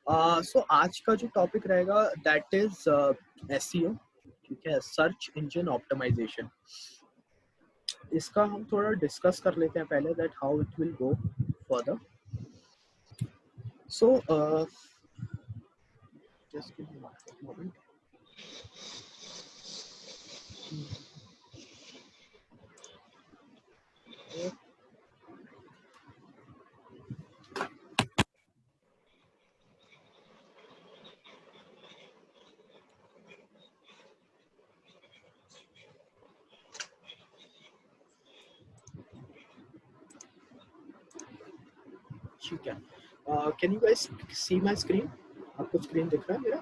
सो आज का जो टॉपिक रहेगा दैट इज एसईओ, ठीक है, सर्च इंजन ऑप्टिमाइजेशन। इसका हम थोड़ा डिस्कस कर लेते हैं पहले that how it will go further. So just give मी एक मोमेंट। ठीक है, can you guys see my screen? आपको स्क्रीन दिख रहा है मेरा?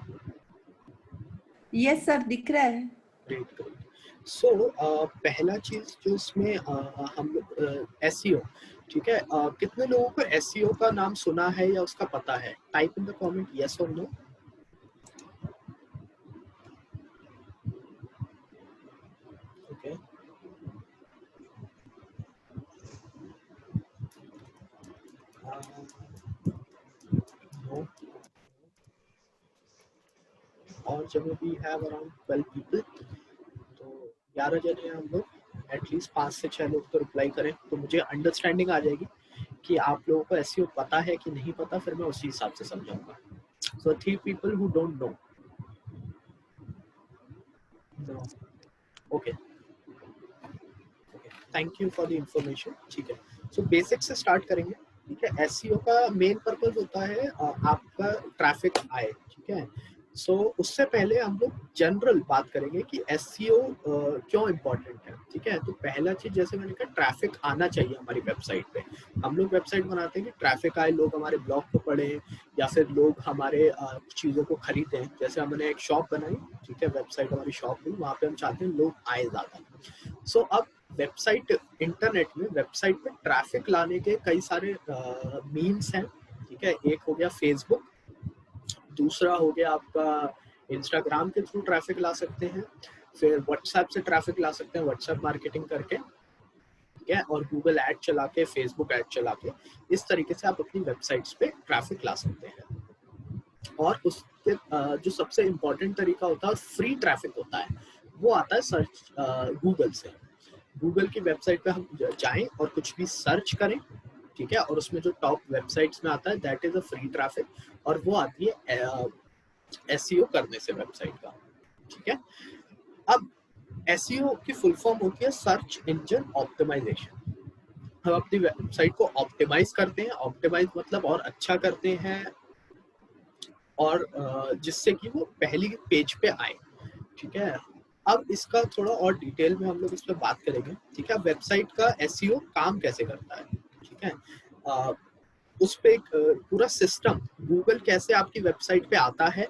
यस सर, दिख रहा है। Great great. सो पहला चीज जो इसमें हम लोग एसईओ, ठीक है, कितने लोगों को एसईओ का नाम सुना है या उसका पता है? Type in the comment yes और नो। Okay, no. और जब वी हैव अराउंड 12 पीपल, तो 11 जने हैं हम लोग, एटलीस्ट 5 से 6 लोग तो रिप्लाई करें तो मुझे अंडरस्टैंडिंग आ जाएगी कि आप लोगों को एसईओ पता है कि नहीं पता, फिर मैं उसी हिसाब से समझाऊंगा। So 3 people who don't know. No. Okay, thank you for the information. ठीक है, सो बेसिक से स्टार्ट करेंगे। ठीक है, एसईओ का मेन पर्पस होता है आपका ट्रैफिक आए। ठीक है, सो उससे पहले हम लोग जनरल बात करेंगे कि एसईओ क्यों इम्पोर्टेंट है। ठीक है, तो पहला चीज जैसे मैंने कहा, ट्रैफिक आना चाहिए हमारी वेबसाइट पे। हम लोग वेबसाइट बनाते हैं कि ट्रैफिक आए, लोग हमारे ब्लॉग को पढ़ें या फिर लोग हमारे चीज़ों को खरीदें। जैसे हमने एक शॉप बनाई, ठीक है, वेबसाइट हमारी शॉप हुई, वहाँ पे हम चाहते हैं लोग आए ज़्यादा। सो अब वेबसाइट, इंटरनेट में वेबसाइट पे ट्रैफिक लाने के कई सारे मीन्स हैं। ठीक है, एक हो गया फेसबुक, दूसरा हो गया आपका इंस्टाग्राम के थ्रू ट्रैफिक ला सकते हैं, फिर व्हाट्सएप से ट्रैफिक ला सकते हैं, व्हाट्सएप मार्केटिंग करके। ठीक है, और गूगल ऐड चला के, फेसबुक ऐड चला के, इस तरीके से आप अपनी वेबसाइट्स पे ट्रैफिक ला सकते हैं। और उसके जो सबसे इम्पोर्टेंट तरीका होता है, फ्री ट्रैफिक होता है, वो आता है सर्च, गूगल से। गूगल की वेबसाइट पे हम जाएं और कुछ भी सर्च करें, ठीक है, और उसमें जो टॉप वेबसाइट्स में आता है that is a free traffic, और वो आती है एसईओ करने से वेबसाइट का। ठीक है, अब एसईओ की फुल फॉर्म होती है सर्च इंजन ऑप्टिमाइजेशन। हम अपनी वेबसाइट को ऑप्टिमाइज करते हैं, ऑप्टिमाइज मतलब और अच्छा करते हैं, और जिससे कि वो पहली पेज पे आए। ठीक है, अब इसका थोड़ा और डिटेल में हम लोग इस पर बात करेंगे। ठीक है, वेबसाइट का एसईओ काम कैसे करता है। ठीक है, उस पे एक पूरा सिस्टम, गूगल कैसे आपकी वेबसाइट पे आता है,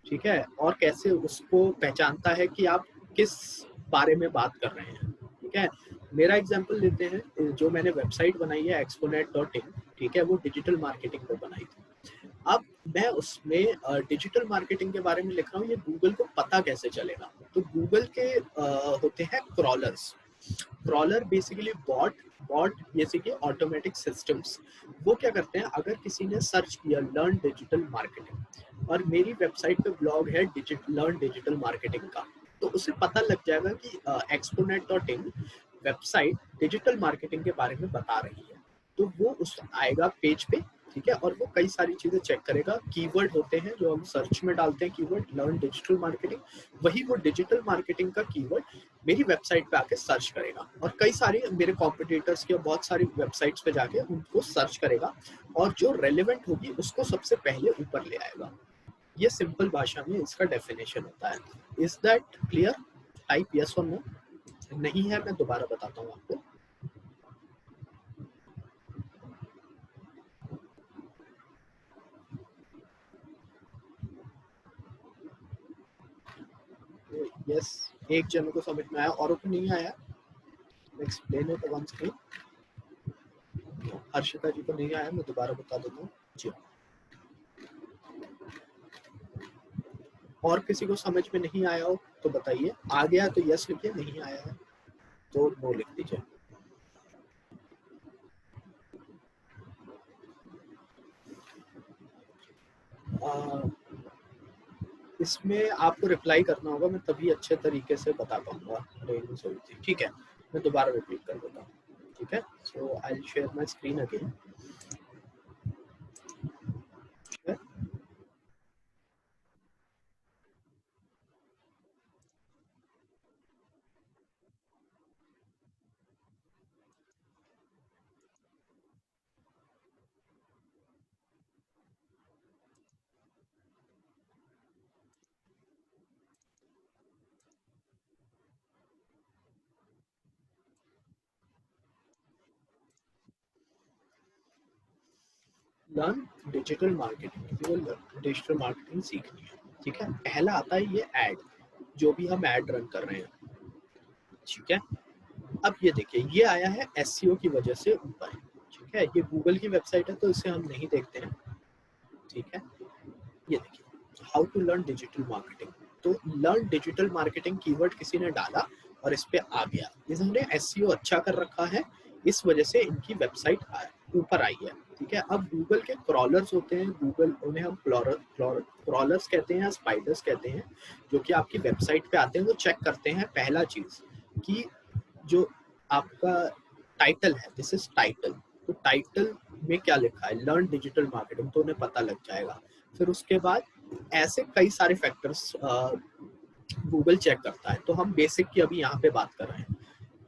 ठीक है, और कैसे उसको पहचानता है कि आप किस बारे में बात कर रहे हैं। ठीक है, मेरा एग्जांपल लेते हैं, जो मैंने वेबसाइट बनाई है exponet.in, ठीक है, वो डिजिटल मार्केटिंग पे बनाई थी। अब मैं उसमें डिजिटल मार्केटिंग के बारे में लिख रहा हूँ, ये गूगल को पता कैसे चलेगा? तो गूगल के होते हैं crawlers. Crawler basically bot, bot basically automatic systems. वो क्या करते हैं, अगर किसी ने सर्च किया लर्न डिजिटल मार्केटिंग, और मेरी वेबसाइट पे ब्लॉग है लर्न डिजिटल मार्केटिंग का, तो उसे पता लग जाएगा कि exponet.in वेबसाइट डिजिटल मार्केटिंग के बारे में बता रही है। तो वो उस आएगा पेज पे, ठीक है, और वो कई सारी चीजें चेक करेगा। कीवर्ड होते हैं जो हम सर्च में डालते हैं, कीवर्ड लर्न डिजिटल मार्केटिंग, वही वो डिजिटल मार्केटिंग का कीवर्ड मेरी वेबसाइट पे आके सर्च करेगा, और कई सारी मेरे कॉम्पिटिटर्स की बहुत सारी वेबसाइट्स पे जाके उनको सर्च करेगा, और जो रेलेवेंट होगी उसको सबसे पहले ऊपर ले आएगा। ये सिंपल भाषा में इसका डेफिनेशन होता है। Is that clear? Type yes और नो। नहीं है मैं दोबारा बताता हूँ आपको। यस, एक जन को समझ में आया, औरों को नहीं आया। Explain it one screen. Harshita ji को नहीं आया, मैं दोबारा बता देता हूँ जी। और किसी को समझ में नहीं आया हो तो बताइए। आ गया तो यस लिखिए, नहीं आया है तो नो लिख दीजिए। इसमें आपको रिप्लाई करना होगा, मैं तभी अच्छे तरीके से बता पाऊंगा। रेनू सविती, ठीक है, मैं दोबारा रिपीट कर देता हूँ, ठीक है। So I will share my screen again. Learn digital marketing, digital marketing सीखनी है, ठीक है। पहला आता है ये ऐड, जो भी हम ऐड रन कर रहे हैं, ठीक है। अब ये देखिए, ये आया है एसईओ की वजह से ऊपर, ठीक है। ये गूगल की वेबसाइट है तो इसे हम नहीं देखते हैं, ठीक है। ये देखिए, how to learn digital marketing. तो लर्न डिजिटल मार्केटिंग कीवर्ड किसी ने डाला और इस पे आ गया, इन्होंने एसईओ अच्छा कर रखा है, इस वजह से इनकी वेबसाइट ऊपर आई है, ठीक है। अब गूगल के क्रॉलर्स होते हैं, गूगल उन्हें हम क्रॉलर्स कहते हैं या स्पाइडर्स कहते हैं, जो कि आपकी वेबसाइट पे आते हैं। वो चेक करते हैं पहला चीज कि जो आपका टाइटल है, दिस इज टाइटल, तो टाइटल में क्या लिखा है, लर्न डिजिटल मार्केटिंग, तो उन्हें पता लग जाएगा। फिर उसके बाद ऐसे कई सारे फैक्टर्स गूगल चेक करता है, तो हम बेसिक की अभी यहाँ पे बात कर रहे हैं,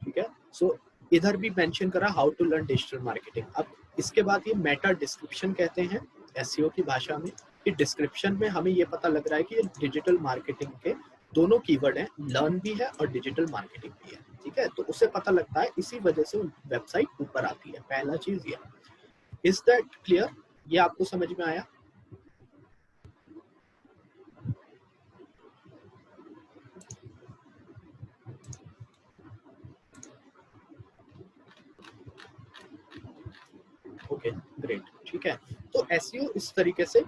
ठीक है। सो इधर भी मेंशन करा how to learn digital marketing. अब इसके बाद ये मेटा डिस्क्रिप्शन कहते हैं एसईओ की भाषा में, कि डिस्क्रिप्शन में हमें ये पता लग रहा है कि ये डिजिटल मार्केटिंग के दोनों कीवर्ड हैं, लर्न भी है और डिजिटल मार्केटिंग भी है, ठीक है। तो उसे पता लगता है, इसी वजह से वेबसाइट ऊपर आती है। पहला चीज ये, इज दैट क्लियर? ये आपको समझ में आया? ओके, ग्रेट, ठीक है। तो एसईओ इस तरीके से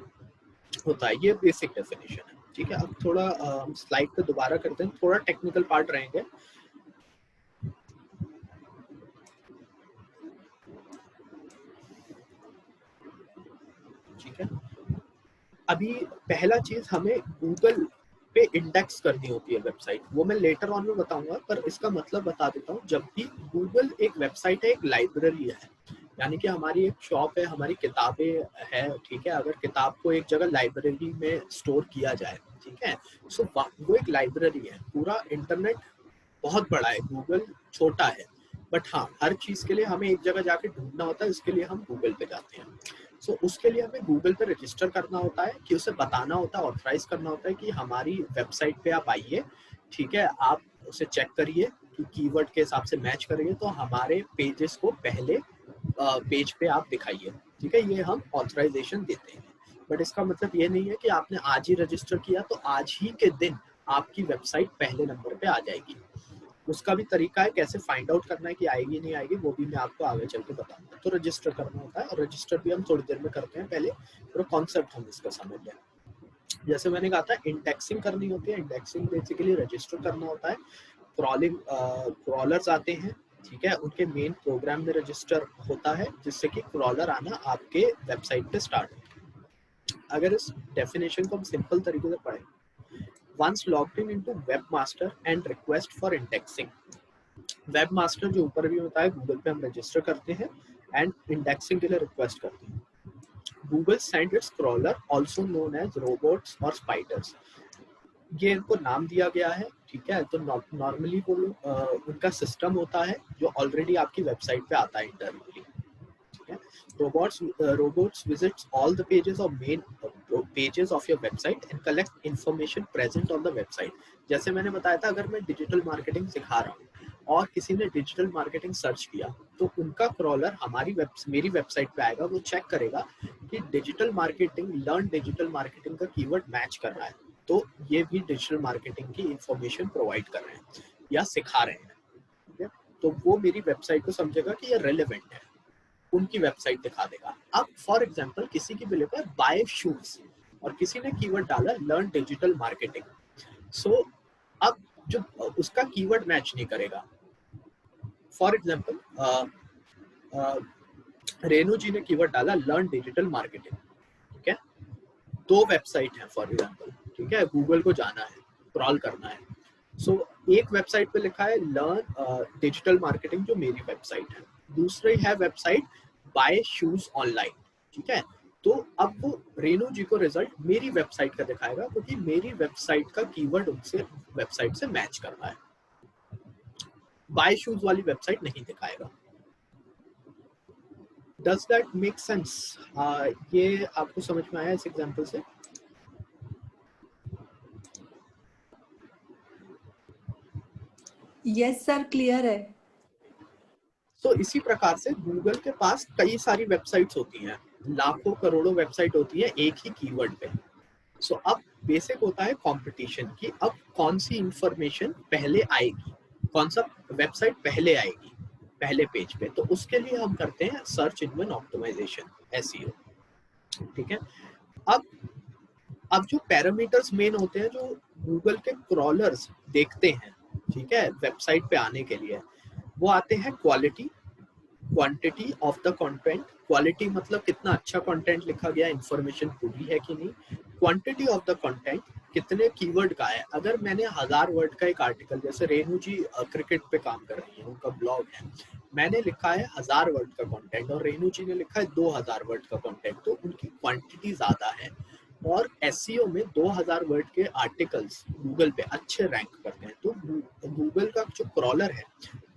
होता है, ये बेसिक डेफिनेशन है, ठीक है। अब थोड़ा स्लाइड पे दोबारा करते हैं, थोड़ा टेक्निकल पार्ट रहेंगे, ठीक है। अभी पहला चीज, हमें गूगल पे इंडेक्स करनी होती है वेबसाइट, वो मैं लेटर ऑन में बताऊंगा, पर इसका मतलब बता देता हूँ। जब भी गूगल एक वेबसाइट है, एक लाइब्रेरी है, यानी कि हमारी एक शॉप है, हमारी किताबें है, ठीक है। अगर किताब को एक जगह लाइब्रेरी में स्टोर किया जाए, ठीक है, सो वो एक लाइब्रेरी है। पूरा इंटरनेट बहुत बड़ा है, गूगल छोटा है, बट हाँ, हर चीज के लिए हमें एक जगह जाके ढूंढना होता है, इसके लिए हम गूगल पे जाते हैं। सो उसके लिए हमें गूगल पे रजिस्टर करना होता है, कि उसे बताना होता है, ऑथराइज करना होता है कि हमारी वेबसाइट पे आप आइए, ठीक है। आप उसे चेक करिए कि कीवर्ड के हिसाब से मैच करिए, तो हमारे पेजेस को पहले पेज पे आप दिखाइए, ठीक है। ये हम ऑथराइजेशन देते हैं, बट इसका मतलब ये नहीं है कि आपने आज ही रजिस्टर किया तो आज ही के दिन आपकी वेबसाइट पहले नंबर पे आ जाएगी। उसका भी तरीका है, कैसे फाइंड आउट करना है कि आएगी नहीं आएगी, वो भी मैं आपको आगे चल के बताऊंगा। तो रजिस्टर करना होता है, और रजिस्टर भी हम थोड़ी देर में करते हैं, पहले पूरा कॉन्सेप्ट हम इसका समझ लें। जैसे मैंने कहा था, इंडेक्सिंग करनी होती है। इंडेक्सिंग बेसिकली रजिस्टर करना होता है। क्रॉलर्स आते हैं, ठीक है, उनके मेन प्रोग्राम में रजिस्टर होता है, जिससे कि क्रॉलर आना आपके वेबसाइट पे स्टार्ट हो। अगर इस डेफिनेशन को हम सिंपल तरीके से पढ़ें, once logged in into webmaster and request for indexing। Webmaster जो ऊपर भी होता है, गूगल पे हम रजिस्टर करते हैं एंड इंडेक्सिंग के लिए रिक्वेस्ट करते हैं। Google send its crawler also known as robots और स्पाइडर्स, ये इनको नाम दिया गया है, ठीक है। तो नॉर्मली वो उनका सिस्टम होता है जो ऑलरेडी आपकी वेबसाइट पे आता है इंटरनली, ठीक है। Robots visits all the pages of main pages of your website and collect information present on the website. जैसे मैंने बताया था, अगर मैं डिजिटल मार्केटिंग सिखा रहा हूँ और किसी ने डिजिटल मार्केटिंग सर्च किया, तो उनका क्रॉलर मेरी वेबसाइट पे आएगा, वो चेक करेगा कि digital marketing, learn digital marketing का कीवर्ड मैच कर रहा है, तो ये भी डिजिटल मार्केटिंग की इंफॉर्मेशन प्रोवाइड कर रहे हैं या सिखा रहे हैं, ठीक है। तो वो मेरी वेबसाइट को समझेगा कि ये रेलेवेंट है, उनकी वेबसाइट दिखा देगा। अब फॉर एग्जांपल किसी की भी लिखा है बाय शूज, और किसी ने कीवर्ड डाला लर्न डिजिटल मार्केटिंग, सो अब जो उसका कीवर्ड मैच नहीं करेगा। फॉर एग्जांपल रेनू जी ने कीवर्ड डाला लर्न डिजिटल मार्केटिंग, ठीक है। दो वेबसाइट है फॉर एग्जाम्पल, ठीक है, गूगल को जाना है, क्रॉल करना है, सो एक वेबसाइट पे लिखा है लर्न डिजिटल मार्केटिंग जो मेरी वेबसाइट है, दूसरी है वेबसाइट बाय शूज ऑनलाइन, ठीक है। तो अब वो रेनू जी को रिजल्ट मेरी वेबसाइट का दिखाएगा क्योंकि मेरी वेबसाइट का कीवर्ड उनसे वेबसाइट से मैच कर रहा है, बाय शूज वाली वेबसाइट नहीं दिखाएगा। Does that make sense? ये आपको समझ में आया इस एग्जांपल से? यस सर, क्लियर है। तो इसी प्रकार से गूगल के पास कई सारी वेबसाइट्स होती हैं, लाखों करोड़ों वेबसाइट होती है एक ही कीवर्ड पे। सो अब बेसिक होता है कंपटीशन की, अब कौन सी इंफॉर्मेशन पहले आएगी, कौन सा वेबसाइट पहले आएगी पहले पेज पे, तो उसके लिए हम करते हैं सर्च इंजन ऑप्टिमाइजेशन, एसईओ, ठीक है। अब जो पैरामीटर्स मेन होते हैं जो गूगल के क्रॉलर्स देखते हैं, ठीक है, वेबसाइट पे आने के लिए, वो आते हैं quality, quantity of the content. Quality मतलब कितना अच्छा कंटेंट लिखा गया, इंफॉर्मेशन पूरी है कि नहीं। क्वांटिटी ऑफ द कंटेंट, कितने कीवर्ड का है। अगर मैंने 1000 वर्ड का एक आर्टिकल, जैसे रेनू जी क्रिकेट पे काम कर रही है, उनका ब्लॉग है, मैंने लिखा है 1000 वर्ड का कंटेंट और रेनू जी ने लिखा है 2000 वर्ड का कंटेंट, तो उनकी क्वांटिटी ज्यादा है। और एसईओ में 2000 वर्ड के आर्टिकल्स गूगल पे अच्छे रैंक करते हैं, तो गूगल का जो क्रॉलर है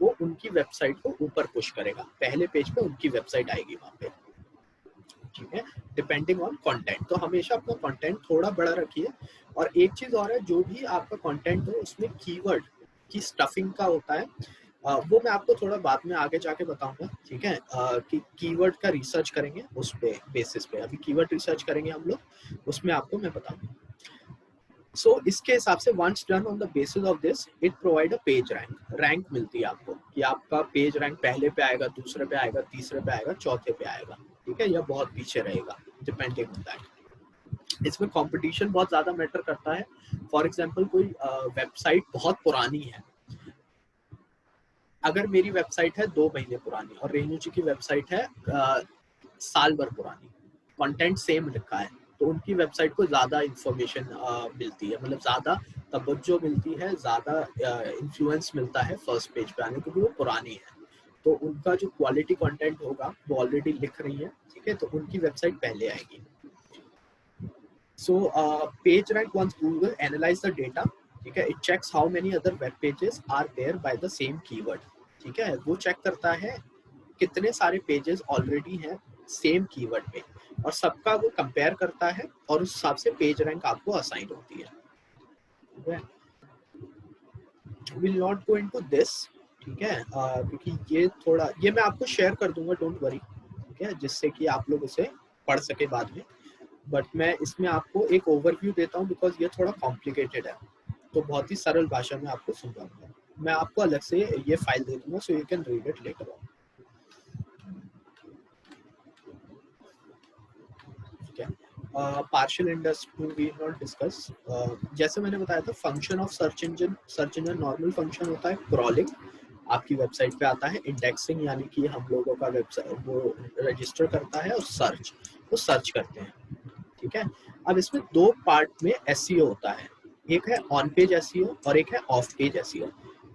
वो उनकी वेबसाइट को ऊपर पुश करेगा, पहले पेज पे उनकी वेबसाइट आएगी वहां पे, ठीक है, डिपेंडिंग ऑन कंटेंट। तो हमेशा अपना कंटेंट थोड़ा बड़ा रखिए। और एक चीज और है, जो भी आपका कंटेंट हो उसमें कीवर्ड की स्टफिंग का होता है, वो मैं आपको थोड़ा बाद में आगे जाके बताऊंगा, ठीक है, कि कीवर्ड का रिसर्च करेंगे उस पे बेसिस पे, अभी कीवर्ड रिसर्च करेंगे हम लोग, उसमें आपको मैं बताऊंगा। सो इसके हिसाब से once done on the basis of this it provide a page rank मिलती है आपको, कि आपका पेज रैंक पहले पे आएगा, दूसरे पे आएगा, तीसरे पे आएगा, चौथे पे आएगा, ठीक है, या बहुत पीछे रहेगा, डिपेंडिंग ऑन दैट। इसमें कंपटीशन बहुत ज्यादा मैटर करता है। फॉर एग्जांपल कोई वेबसाइट बहुत पुरानी है, अगर मेरी वेबसाइट है 2 महीने पुरानी और रेनू जी की वेबसाइट है साल भर पुरानी, कंटेंट सेम लिखा है, तो उनकी वेबसाइट को ज्यादा इंफॉर्मेशन मिलती है, मतलब ज्यादा तवज्जो मिलती है, ज्यादा इन्फ्लुएंस मिलता है फर्स्ट पेज पे आने, क्योंकि वो पुरानी है, तो उनका जो क्वालिटी कंटेंट होगा वो ऑलरेडी लिख रही है, ठीक है, तो उनकी वेबसाइट पहले आएगी। So page rank once Google analyse the data, ठीक है, it checks how many other web pages are there by the same keyword, ठीक है, वो चेक करता है कितने सारे पेजेस ऑलरेडी हैं सेम कीवर्ड पे, और सबका वो कंपेयर करता है और उस हिसाब से पेज रैंक आपको असाइन होती है। Will not go into this, ठीक है, क्योंकि ये मैं आपको शेयर कर दूंगा, डोंट वरी, ठीक है, जिससे कि आप लोग उसे पढ़ सके बाद में, बट मैं इसमें आपको एक ओवरव्यू देता हूँ बिकॉज ये थोड़ा कॉम्प्लिकेटेड है, तो बहुत ही सरल भाषा में आपको समझाऊंगा। मैं आपको अलग से ये फाइल दे दूंगा so you can read it later on, ठीक है। Partial index we not discuss, जैसे मैंने बताया था function of search engine normal function होता है क्रॉलिंग, आपकी वेबसाइट पे आता है, इंडेक्सिंग यानी कि हम लोगों का वेबसाइट वो रजिस्टर करता है, और सर्च वो सर्च करते हैं, ठीक है। अब इसमें दो पार्ट में एसईओ होता है, एक है ऑन पेज एसईओ और एक है ऑफ पेज एसईओ।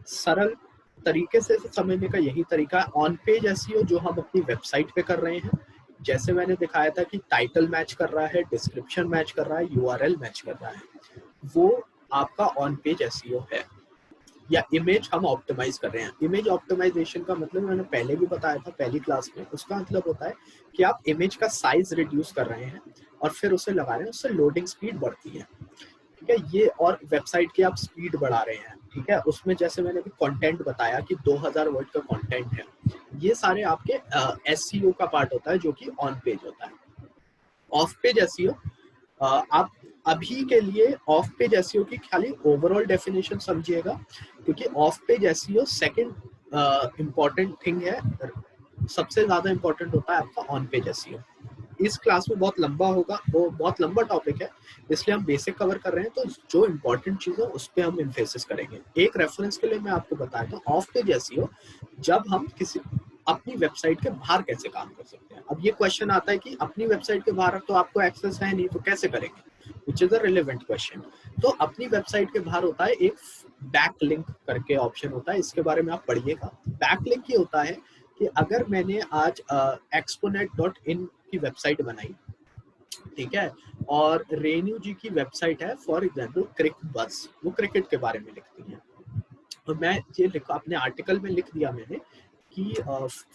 सरल तरीके से समझने का यही तरीका है, ऑन पेज एसईओ जो हम अपनी वेबसाइट पे कर रहे हैं, जैसे मैंने दिखाया था कि टाइटल मैच कर रहा है, डिस्क्रिप्शन मैच कर रहा है, यूआरएल मैच कर रहा है, वो आपका ऑन पेज एसईओ है। या इमेज हम ऑप्टिमाइज कर रहे हैं, इमेज ऑप्टिमाइजेशन का मतलब मैंने पहले भी बताया था पहली क्लास में, उसका मतलब होता है कि आप इमेज का साइज रिड्यूस कर रहे हैं और फिर उसे लगा रहे हैं, उससे लोडिंग स्पीड बढ़ती है, ठीक है, ये, और वेबसाइट की आप स्पीड बढ़ा रहे हैं, ठीक है, उसमें जैसे मैंने भी कंटेंट बताया कि 2000 वर्ड का कंटेंट है, ये सारे आपके एसईओ का पार्ट होता है जो कि ऑन पेज होता है। ऑफ पेज एसईओ, आप अभी के लिए ऑफ पेज एसईओ की खाली ओवरऑल डेफिनेशन समझिएगा, क्योंकि of page SEO second important thing है, सबसे ज्यादा इंपॉर्टेंट होता है आपका ऑन पेज एसईओ। इस क्लास में बहुत लंबा होगा, वो बहुत लंबा टॉपिक है, इसलिए हम बेसिक कवर कर रहे हैं, तो जो इंपॉर्टेंट चीज है उस पर हम इम्फेसिस करेंगे। एक रेफरेंस के लिए मैं आपको बताया था ऑफ पेज एसईओ, जब हम किसी अपनी वेबसाइट के बाहर कैसे काम कर सकते हैं। अब ये क्वेश्चन आता है कि अपनी वेबसाइट के बाहर तो आपको एक्सेस है नहीं, तो कैसे करेंगे, which is a relevant question. तो अपनी वेबसाइट के बाहर होता है एक बैक लिंक करके ऑप्शन होता है, इसके बारे में आप पढ़िएगा। बैक लिंक ये होता है कि अगर मैंने आज exponet.in की वेबसाइट बनाई, ठीक है, और रेन्यू जी की वेबसाइट है फॉर एग्जांपल क्रिक बस, वो क्रिकेट के बारे में लिखती है, तो मैं ये अपने आर्टिकल में लिख दिया मैंने कि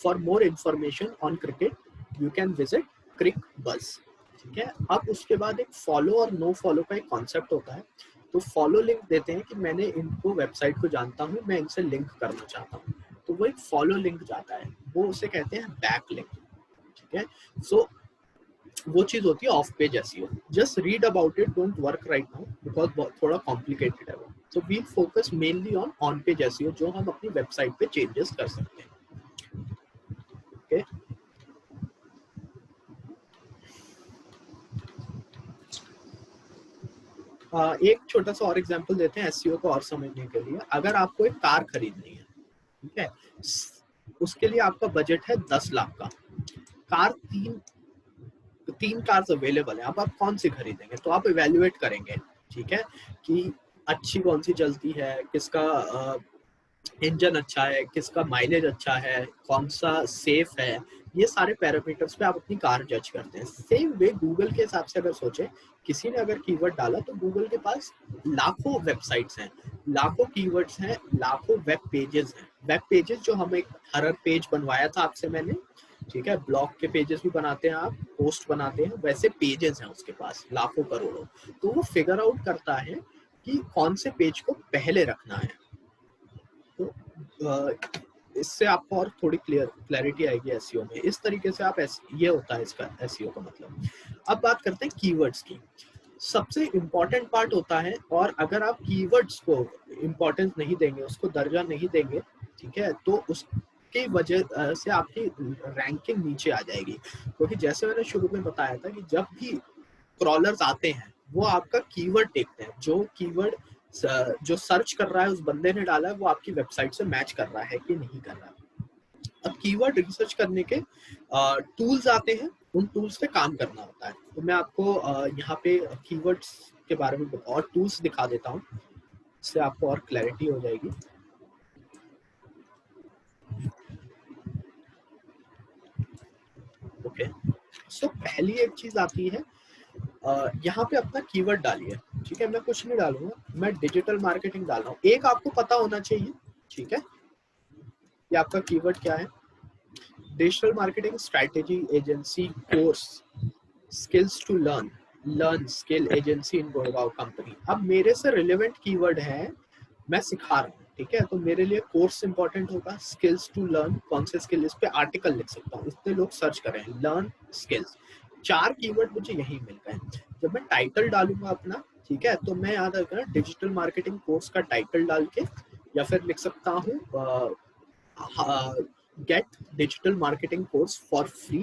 for more information on cricket you can visit Cricbuzz, ठीक है। अब उसके बाद एक फॉलो और नो फॉलो का एक कॉन्सेप्ट होता है, तो फॉलो लिंक देते हैं कि मैंने इनको वेबसाइट को जानता हूँ, मैं इनसे लिंक करना चाहता हूँ, तो वो एक फॉलो लिंक जाता है, वो उसे कहते हैं बैक लिंक, ठीक है। सो वो चीज होती है off page SEO. Just read about it, don't work right now because थोड़ा कॉम्प्लिकेटेड है वो। So we focus mainly on page SEO, जो हम अपनी वेबसाइट पे चेंजेस कर सकते हैं, ओके। एक छोटा सा और एग्जांपल देते हैं एसईओ को और समझने के लिए। अगर आपको एक कार खरीदनी है, ठीक है, उसके लिए आपका बजट है 10 लाख का, कार तीन कार्स अवेलेबल है, अब आप कौन सी खरीदेंगे, तो आप इवेल्युएट करेंगे, ठीक है, कि अच्छी कौन सी चलती है, किसका इंजन अच्छा है, किसका माइलेज अच्छा है, कौन सा सेफ है, ये सारे पैरामीटर्स पे आप अपनी कार जज करते हैं। सेम वे गूगल के हिसाब से अगर सोचें, किसी ने अगर कीवर्ड डाला तो गूगल के पास लाखों वेबसाइट्स हैं, लाखों कीवर्ड्स हैं, लाखों वेब पेजेस हैं। वेब पेजेस जो हम एक हर पेज बनवाया था आपसे मैंने, ठीक है, ब्लॉग के पेजेस भी बनाते हैं आप, पोस्ट बनाते हैं, वैसे पेजेस हैं उसके पास लाखों करोड़ों। तो वो फिगर आउट करता है कि कौन से पेज को पहले रखना है। तो इससे आपको और थोड़ी क्लैरिटी आएगी एसईओ में। इस तरीके से आप ये होता है इसका एसईओ का मतलब। अब बात करते हैं कीवर्ड्स की। सबसे इम्पोर्टेंट पार्ट होता है, और अगर आप कीवर्ड्स को इम्पोर्टेंस नहीं देंगे, उसको दर्जा नहीं देंगे, ठीक है, तो उसकी वजह से आपकी रैंकिंग नीचे आ जाएगी। क्योंकि जैसे मैंने शुरू में बताया था कि जब भी क्रॉलर्स आते हैं वो आपका कीवर्ड देखते हैं, जो कीवर्ड जो सर्च कर रहा है उस बंदे ने डाला है वो आपकी वेबसाइट से मैच कर रहा है कि नहीं कर रहा है। अब कीवर्ड रिसर्च करने के टूल्स आते हैं, उन टूल्स पे काम करना होता है। तो मैं आपको यहाँ पे कीवर्ड्स के बारे में और टूल्स दिखा देता हूँ, इससे आपको और क्लैरिटी हो जाएगी। ओके, सो पहली एक चीज आती है, यहाँ पे अपना कीवर्ड डालिए, ठीक है, मैं कुछ नहीं डालूंगा, मैं डिजिटल मार्केटिंग डाल रहा हूँ। एक आपको पता होना चाहिए, ठीक है, कि आपका कीवर्ड क्या है। Digital marketing strategy agency course skills to learn skill agency in Gurgaon company. अब मेरे से रिलेवेंट कीवर्ड है, मैं सिखा रहा हूँ, ठीक है, तो मेरे लिए कोर्स इंपॉर्टेंट होगा, स्किल्स टू लर्न, कौन से स्किल, इस पे आर्टिकल लिख सकता हूँ, इतने लोग सर्च कर रहे हैं, लर्न स्किल्स, 4 कीवर्ड मुझे यही मिल गए। जब मैं टाइटल डालूंगा अपना, ठीक है, तो मैं याद रखना डिजिटल मार्केटिंग कोर्स का टाइटल डाल के, या फिर लिख सकता हूँ gate digital marketing course for free,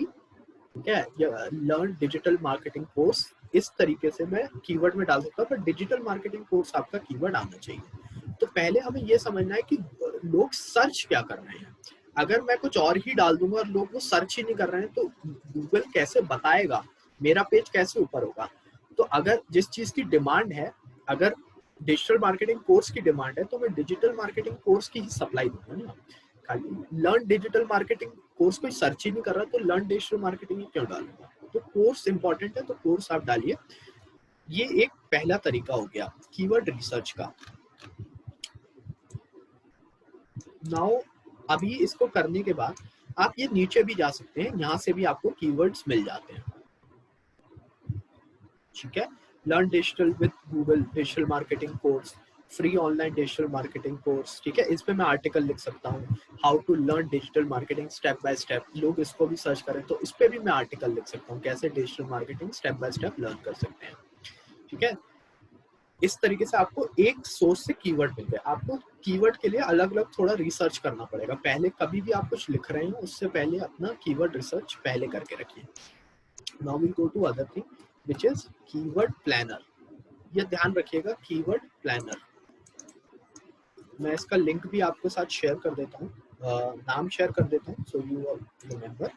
ठीक है, या लर्न डिजिटल मार्केटिंग कोर्स, इस तरीके से मैं कीवर्ड में डाल सकता हूँ। पर डिजिटल मार्केटिंग कोर्स आपका कीवर्ड आना चाहिए। तो पहले हमें ये समझना है कि लोग सर्च क्या कर रहे हैं। अगर मैं कुछ और ही डाल दूंगा और लोग वो सर्च ही नहीं कर रहे हैं, तो गूगल कैसे बताएगा, मेरा पेज कैसे ऊपर होगा। तो अगर जिस चीज की डिमांड है, अगर डिजिटल मार्केटिंग कोर्स की डिमांड है, तो मैं डिजिटल मार्केटिंग कोर्स की ही सप्लाई दूंगा ना। खाली लर्न डिजिटल मार्केटिंग कोर्स कोई सर्च ही नहीं कर रहा, तो लर्न डिजिटल मार्केटिंग ही क्यों डालूंगा। तो कोर्स इंपॉर्टेंट है, तो कोर्स आप डालिए। ये एक पहला तरीका हो गया कीवर्ड रिसर्च का। नाउ अभी इसको करने के बाद आप ये नीचे भी जा सकते हैं, यहाँ से भी आपको कीवर्ड्स मिल जाते हैं, ठीक है। Learn digital with Google digital marketing course, free online digital marketing course, ठीक है, इस पे मैं आर्टिकल लिख सकता हूँ, how to learn digital marketing step by step, लोग इसको भी सर्च करें तो इस पे भी मैं आर्टिकल लिख सकता हूँ, कैसे digital marketing step by step learn कर सकते हैं, ठीक है। इस तरीके से आपको एक सोर्स से कीवर्ड मिल गए। आपको कीवर्ड के लिए अलग अलग थोड़ा रिसर्च करना पड़ेगा। पहले कभी भी आप कुछ लिख रहे हो उससे पहले अपना कीवर्ड रिसर्च पहले करके रखिए। Now we go to other thing which is keyword planner. ये ध्यान रखिएगा, कीवर्ड प्लानर। मैं इसका लिंक भी आपके साथ शेयर कर देता हूँ, नाम शेयर कर देता हूँ, so you remember.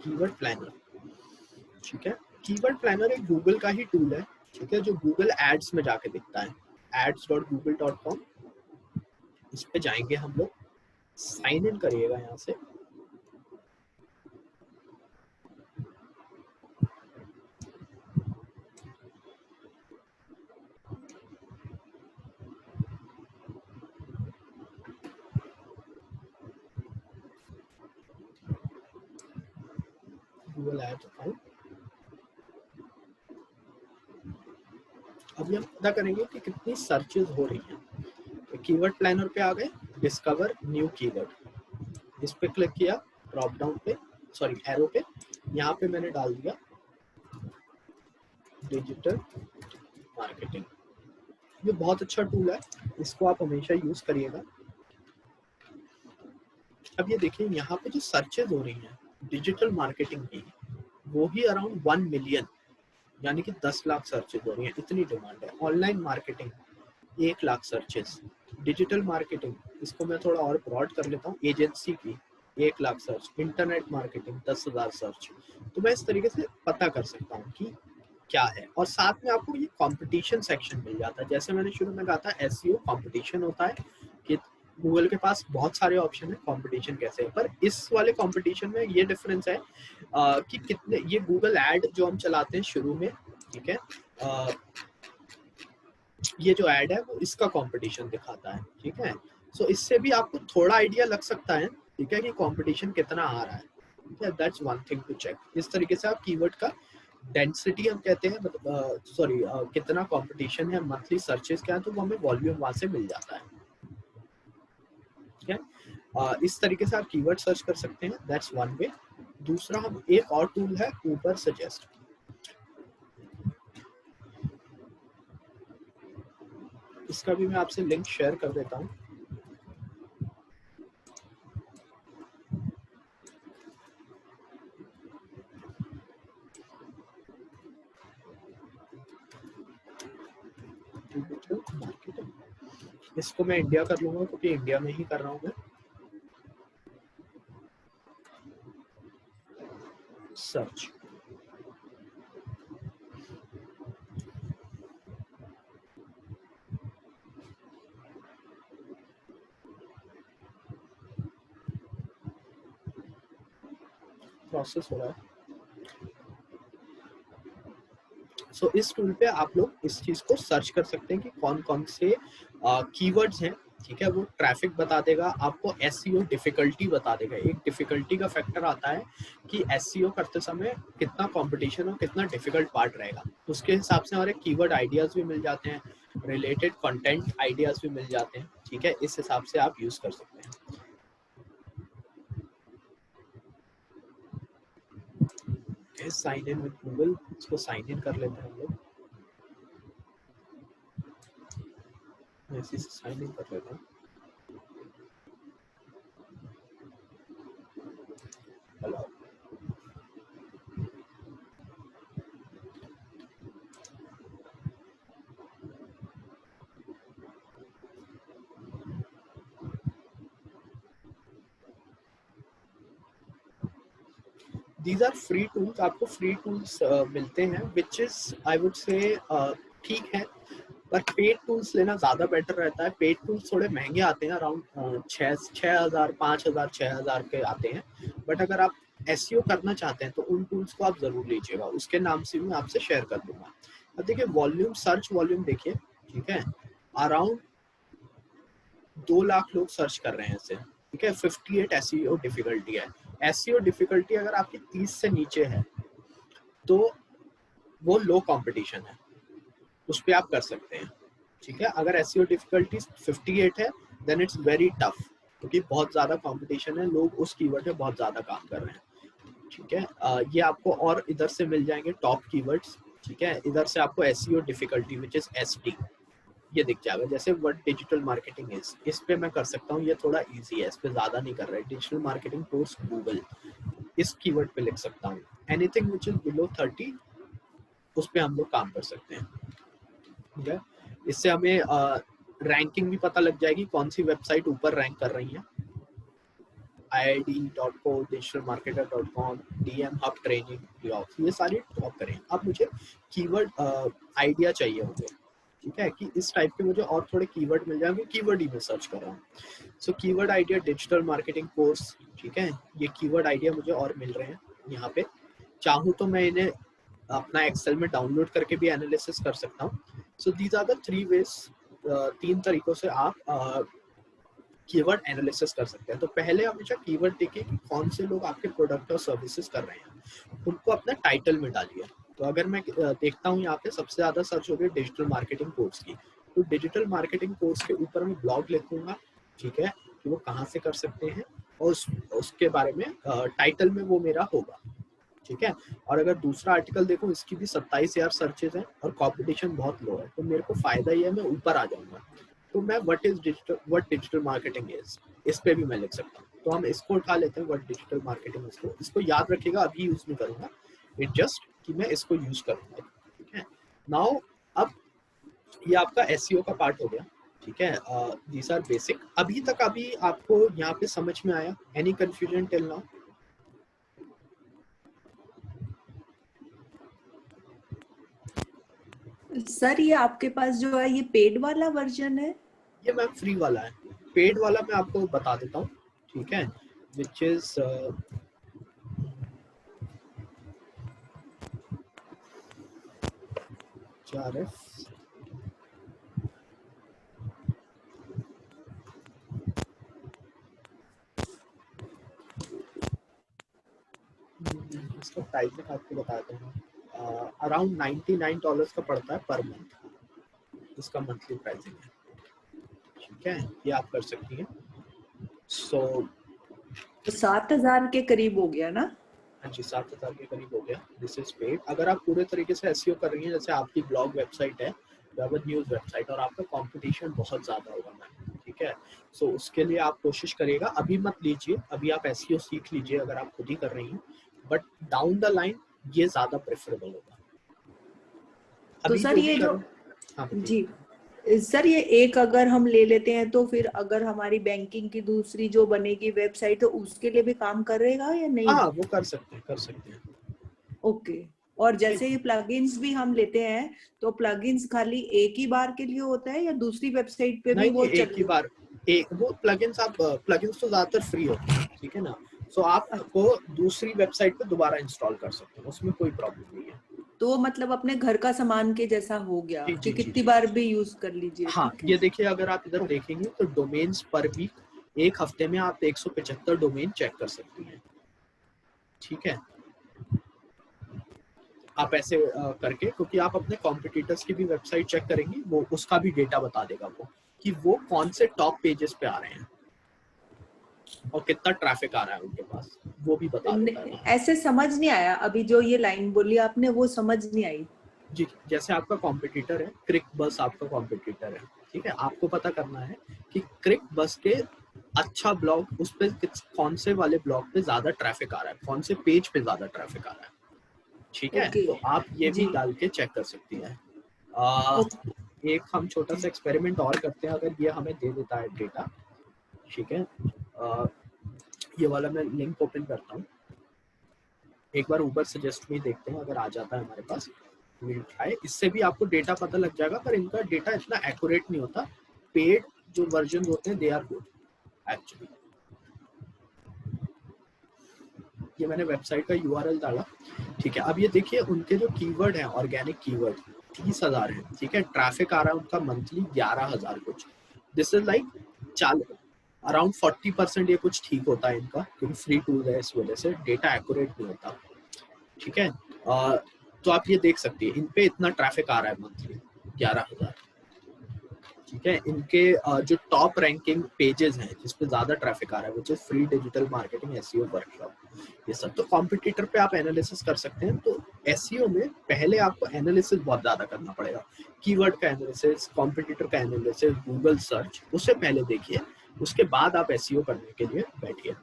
Keyword planner, ठीक है। कीवर्ड प्लानर एक गूगल का ही टूल है, ठीक है, जो गूगल एड्स में जाके दिखता है, ads.google.com। इस पे जाएंगे हम लोग, साइन इन करिएगा यहाँ से। Google ads account. अभी हम पता करेंगे कि कितनी सर्चेज हो रही हैं। कीवर्ड प्लानर पे आ गए, डिस्कवर न्यू कीवर्ड, इस पे क्लिक किया, ड्रॉप डाउन पे, सॉरी एरो पे, यहाँ पे मैंने डाल दिया डिजिटल मार्केटिंग। ये बहुत अच्छा टूल है, इसको आप हमेशा यूज करिएगा। अब ये देखिए यहाँ पे जो सर्चेज हो रही हैं डिजिटल मार्केटिंग की, वो ही अराउंड 1 मिलियन, यानी कि 10 लाख सर्चेज हो रही हैं, इतनी डिमांड है। Online marketing 1 lakh searches, digital marketing, इसको मैं थोड़ा और ब्रॉड कर लेता हूँ, एजेंसी की 1 lakh search, internet marketing 10,000 search. तो मैं इस तरीके से पता कर सकता हूँ कि क्या है। और साथ में आपको ये कंपटीशन सेक्शन मिल जाता है। जैसे मैंने शुरू में कहा था एसईओ कंपटीशन होता है कि गूगल के पास बहुत सारे ऑप्शन है, कंपटीशन कैसे है। पर इस वाले कंपटीशन में ये डिफरेंस है कि कितने, ये गूगल ऐड जो हम चलाते हैं शुरू में, ठीक है, ये जो ऐड है वो इसका कंपटीशन दिखाता है, ठीक है। सो इससे भी आपको थोड़ा आइडिया लग सकता है, ठीक है, कि कंपटीशन कितना आ रहा है, ठीक है। That's one thing to check. इस तरीके से आप कीवर्ड का डेंसिटी हम कहते हैं, सॉरी कितना कंपटीशन है, मंथली सर्चेस क्या है, तो वो हमें वॉल्यूम वहां से मिल जाता है, ठीक है। इस तरीके से आप कीवर्ड सर्च कर सकते हैं, दैट्स वन वे। दूसरा, हम एक और टूल है ऊबर सजेस्ट, इसका भी मैं आपसे लिंक शेयर कर देता हूँ। इसको मैं इंडिया कर लूंगा क्योंकि इंडिया में ही कर रहा हूँ मैं। सर्च, प्रोसेस हो रहा है। सो इस टूल पे आप लोग इस चीज को सर्च कर सकते हैं कि कौन कौन से कीवर्ड्स हैं, ठीक है। वो ट्रैफिक बता देगा आपको, एसईओ डिफिकल्टी बता देगा। एक डिफिकल्टी का फैक्टर आता है कि एसईओ करते समय कितना कंपटीशन और कितना डिफिकल्ट पार्ट रहेगा, उसके हिसाब से हमारे कीवर्ड आइडियाज भी मिल जाते हैं, रिलेटेड कंटेंट आइडियाज भी मिल जाते हैं, ठीक है। इस हिसाब से आप यूज कर सकते हैं। साइन इन विद गूगल, इसको साइन इन कर लेते हैं हम लोग, इसी से साइन इन कर लेते हैं। Hello, these are free tools, आपको फ्री टूल्स मिलते हैं, which is I would say ठीक है, पर पेड टूल्स लेना ज्यादा बेटर रहता है। पेड टूल्स थोड़े महंगे आते हैं, अराउंड 6,000 5,000 6,000 के आते हैं। बट अगर आप एसईओ करना चाहते हैं तो उन टूल्स को आप जरूर लीजिएगा, उसके नाम से भी मैं आपसे शेयर कर दूंगा। अब देखिए वॉल्यूम, सर्च वॉल्यूम देखिए, ठीक है, अराउंड 2 लाख लोग सर्च कर रहे हैं इसे, ठीक है। 58 एसईओ डिफिकल्टी है। एसईओ डिफिकल्टी अगर आपकी 30 से नीचे है तो वो लो कंपटीशन है, उस पर आप कर सकते हैं, ठीक है। अगर एसईओ डिफिकल्टी 58 है देन इट्स वेरी टफ, क्योंकि बहुत ज्यादा कंपटीशन है, लोग उस कीवर्ड पे बहुत ज्यादा काम कर रहे हैं, ठीक है। ये आपको और इधर से मिल जाएंगे टॉप कीवर्ड्स, ठीक है। इधर से आपको SEO difficulty which is ST, ये दिख जाएगा। जैसे व्हाट डिजिटल मार्केटिंग इज, इस पे मैं कर सकता हूँ, ये थोड़ा इजी है, इस पे ज्यादा नहीं कर रहा है। डिजिटल मार्केटिंग टूल्स गूगल, इस कीवर्ड पे लिख सकता हूँ। एनीथिंग विच इज बिलो 30, उस पे हम लोग काम कर सकते हैं, ठीक है। इससे हमें रैंकिंग भी पता लग जाएगी, कौन सी वेबसाइट ऊपर रैंक कर रही है। IID.co, digitalmarketer.com, DM Hub Training, Jobs, ये सारी टॉप करें। अब मुझे कीवर्ड आइडिया चाहिए मुझे, ठीक है, कि इस टाइप के मुझे और थोड़े कीवर्ड मिल जाएंगे, कीवर्ड ही मैं सर्च कर रहा हूँ। So keyword idea digital marketing course, ठीक है, ये कीवर्ड आइडिया मुझे और मिल रहे हैं यहाँ पे। चाहूँ तो मैं इन्हें अपना एक्सेल में डाउनलोड करके भी एनालिसिस कर सकता हूँ। So these are the 3 ways, 3 तरीकों से आप कीवर्ड एनालिसिस कर सकते हैं। तो पहले हमेशा कीवर्ड देखिए कि कौन से लोग आपके प्रोडक्ट और सर्विसेज कर रहे हैं, उनको अपना टाइटल में डालिए। तो अगर मैं देखता हूँ यहाँ पे सबसे ज्यादा सर्च हो गई डिजिटल मार्केटिंग कोर्स की, तो डिजिटल मार्केटिंग कोर्स के ऊपर मैं ब्लॉग लिखूंगा, ठीक है, कि वो कहाँ से कर सकते हैं, और उसके बारे में टाइटल में वो मेरा होगा, ठीक है। और अगर दूसरा आर्टिकल देखो, इसकी भी 27,000 सर्चेज हैं और कंपटीशन बहुत लो है, तो मेरे को फायदा ये है मैं ऊपर आ जाऊंगा। तो मैं व्हाट डिजिटल मार्केटिंग इज, इस पे भी मैं लिख सकता हूँ। तो हम इसको उठा लेते हैं, व्हाट डिजिटल मार्केटिंग, इसको याद रखिएगा, अभी यूज नहीं करूंगा, इट जस्ट कि मैं इसको यूज करूंगा, ठीक है। नाउ अब ये आपका एसईओ का पार्ट हो गया, ठीक है। These are basic. अभी तक आपको यहाँ पे समझ में आया? Any confusion till now? Sir ये आपके पास जो है ये पेड वाला वर्जन है? ये मैम फ्री वाला है। पेड वाला मैं आपको बता देता हूँ, ठीक है, विच इज इसका प्राइसिंग आपको बताते हैं, अराउंड $99 का पड़ता है पर मंथ, इसका मंथली प्राइसिंग है, ठीक है, ये आप कर सकती हैं। सो 7,000 के करीब हो गया ना? हाँ जी, 7,000 के करीब हो गया। This is paid. अगर आप पूरे तरीके से एसईओ कर रही हैं, जैसे आपकी ब्लॉग वेबसाइट है, न्यूज़ वेबसाइट, और आपका कंपटीशन बहुत ज्यादा होगा मैम, ठीक है, सो उसके लिए आप कोशिश करिएगा, अभी मत लीजिए, अभी आप एसईओ सीख लीजिए अगर आप खुद ही कर रही हैं, बट डाउन द लाइन ये ज्यादा प्रेफरेबल होगा। तो अभी सर जो ये भी जो हाँ जी सर, ये एक अगर हम ले लेते हैं तो फिर अगर हमारी बैंकिंग की दूसरी जो बनेगी वेबसाइट, तो उसके लिए भी काम करेगा या नहीं? हाँ, वो कर सकते हैं। ओके। और जैसे ये प्लगइन्स भी हम लेते हैं, तो प्लगइन्स खाली एक ही बार के लिए होता है या दूसरी वेबसाइट पे भी नहीं, वो एक ही बार, एक वो प्लगइन्स तो ज्यादातर फ्री होते हैं, ठीक है ना, सो आपको दूसरी वेबसाइट पे दोबारा इंस्टॉल कर सकते हैं, उसमें कोई प्रॉब्लम नहीं है। तो मतलब अपने घर का सामान के जैसा हो गया जी कि जी जी कितनी जी बार भी यूज कर लीजिए, हाँ, ठीक है? ये देखिए, अगर आप इधर देखेंगे तो डोमेन्स पर वीक, एक हफ्ते में आप 175 डोमेन चेक कर सकती हैं, ठीक है। आप ऐसे करके, क्योंकि आप अपने कॉम्पिटिटर्स की भी वेबसाइट चेक करेंगी, वो उसका भी डेटा बता देगा वो, कि वो कौन से टॉप पेजेस पे आ रहे हैं और कितना ट्रैफिक आ रहा है उनके पास, वो भी बता देता है। ऐसे समझ नहीं आया, अभी जो ये लाइन बोली आपने वो समझ नहीं आई। जी, जैसे आपका कॉम्पिटिटर है क्रिक बस, आपका कॉम्पिटिटर है, ठीक है, आपको पता करना है कि क्रिक बस के अच्छा ब्लॉग, उस पे कौन से वाले ब्लॉग पे ज्यादा ट्रैफिक आ रहा है, कौन से पेज पे ज्यादा ट्रैफिक आ रहा है, ठीक है, ओके तो आप ये भी जी। डाल के चेक कर सकती हैं। ओके एक हम छोटा सा एक्सपेरिमेंट और करते हैं, अगर ये हमें दे देता है डेटा, ठीक है, ये वाला मैं लिंक ओपन करता हूँ, एक बार ऊबर सजेस्ट में देखते हैं, अगर आ जाता है हमारे पास, इससे भी आपको डेटा पता लग जाएगा, पर इनका डेटा इतना एक्यूरेट नहीं होता। पेड जो वर्जन होते हैं, दे आर गुड एक्चुअली। ये मैंने वेबसाइट का यूआरएल डाला, ठीक है। अब ये देखिए, उनके जो कीवर्ड है, ऑर्गेनिक कीवर्ड 30,000 है, ठीक है, ट्रैफिक आ रहा है उनका मंथली 11,000 कुछ। दिस इज लाइक अराउंड 40% ये कुछ ठीक होता है इनका, क्योंकि फ्री टूल है, इस वजह से डेटा एक्यूरेट नहीं होता, ठीक है। तो आप ये देख सकती है, इन पे इतना ट्रैफिक आ रहा है मंथली 11,000, ठीक है। इनके जो टॉप रैंकिंग पेजेस हैं जिसपे ज्यादा ट्रैफिक आ रहा है, which is free digital marketing SEO workshop, ये सब। तो कॉम्पिटिटर पे आप एनालिसिस कर सकते हैं। तो एसईओ में पहले आपको एनालिसिस बहुत ज्यादा करना पड़ेगा, कीवर्ड का एनालिसिस, कॉम्पिटिटर का एनालिसिस, गूगल सर्च, उससे पहले देखिए, उसके बाद आप एसईओ करने के लिए बैठिए।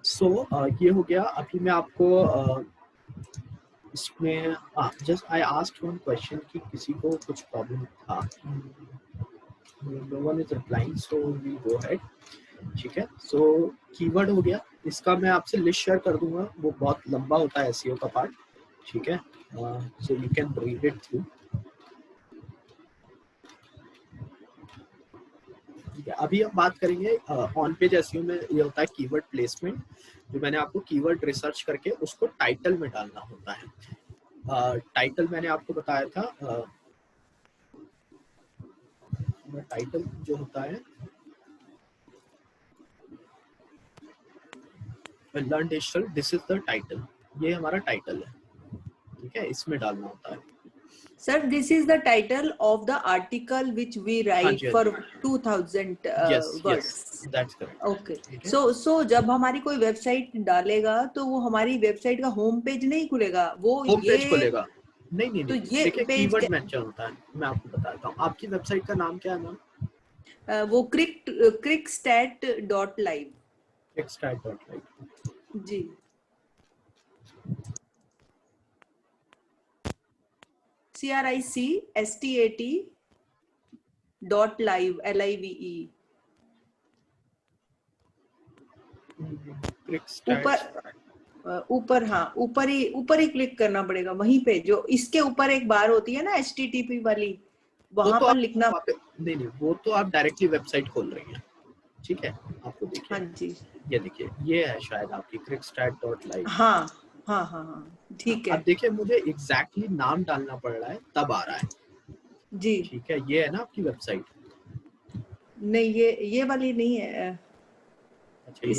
सो ये हो गया। अभी मैं आपको इसमें just I asked one question कि किसी को कुछ प्रॉब्लम था, no one is replying, so we go ahead. ठीक है। सो कीवर्ड हो गया, इसका मैं आपसे लिस्ट शेयर कर दूंगा, वो बहुत लंबा होता है एसईओ का पार्ट, ठीक है। सो you can read it through. ठीक है, अभी हम बात करेंगे ऑन पेज एसईओ में ये होता है कीवर्ड प्लेसमेंट, जो मैंने आपको कीवर्ड रिसर्च करके उसको टाइटल में डालना होता है। टाइटल मैंने आपको बताया था, टाइटल जो होता है learn digital, this is the title, ये हमारा टाइटल है, ठीक है, इसमें डालना होता है। Sir this is the title of the article which we write for 2000 words. That's correct. Okay, so जब हमारी कोई वेबसाइट डालेगा तो वो हमारी वेबसाइट का होम पेज नहीं खुलेगा, वो होम पेज ये खुलेगा। नहीं तो नहीं, ये देखिए पेज कीवर्ड मेंशन होता है, मैं आपको बताता हूँ। आपकी वेबसाइट का नाम क्या है मैम? वो crickstat.live। crickstat.live। जी, CRICSTAT.live LIVE। ऊपर हाँ, ऊपर ही क्लिक करना पड़ेगा, वहीं पे जो इसके ऊपर एक बार होती है ना HTTP वाली, वहां पर लिखना। नहीं, वो तो आप डायरेक्टली वेबसाइट खोल रही हैं, ठीक है। आपको देखिए, हाँ जी, ये देखिए, ये है शायद आपकी crickstat.live। हाँ हाँ हाँ हाँ, ठीक अब है देखिए, मुझे एग्जैक्टली नाम डालना पड़ रहा है तब आ रहा है, जी। ठीक है। ये है ना आपकी वेबसाइट? नहीं, ये वाली नहीं है। अच्छा, ये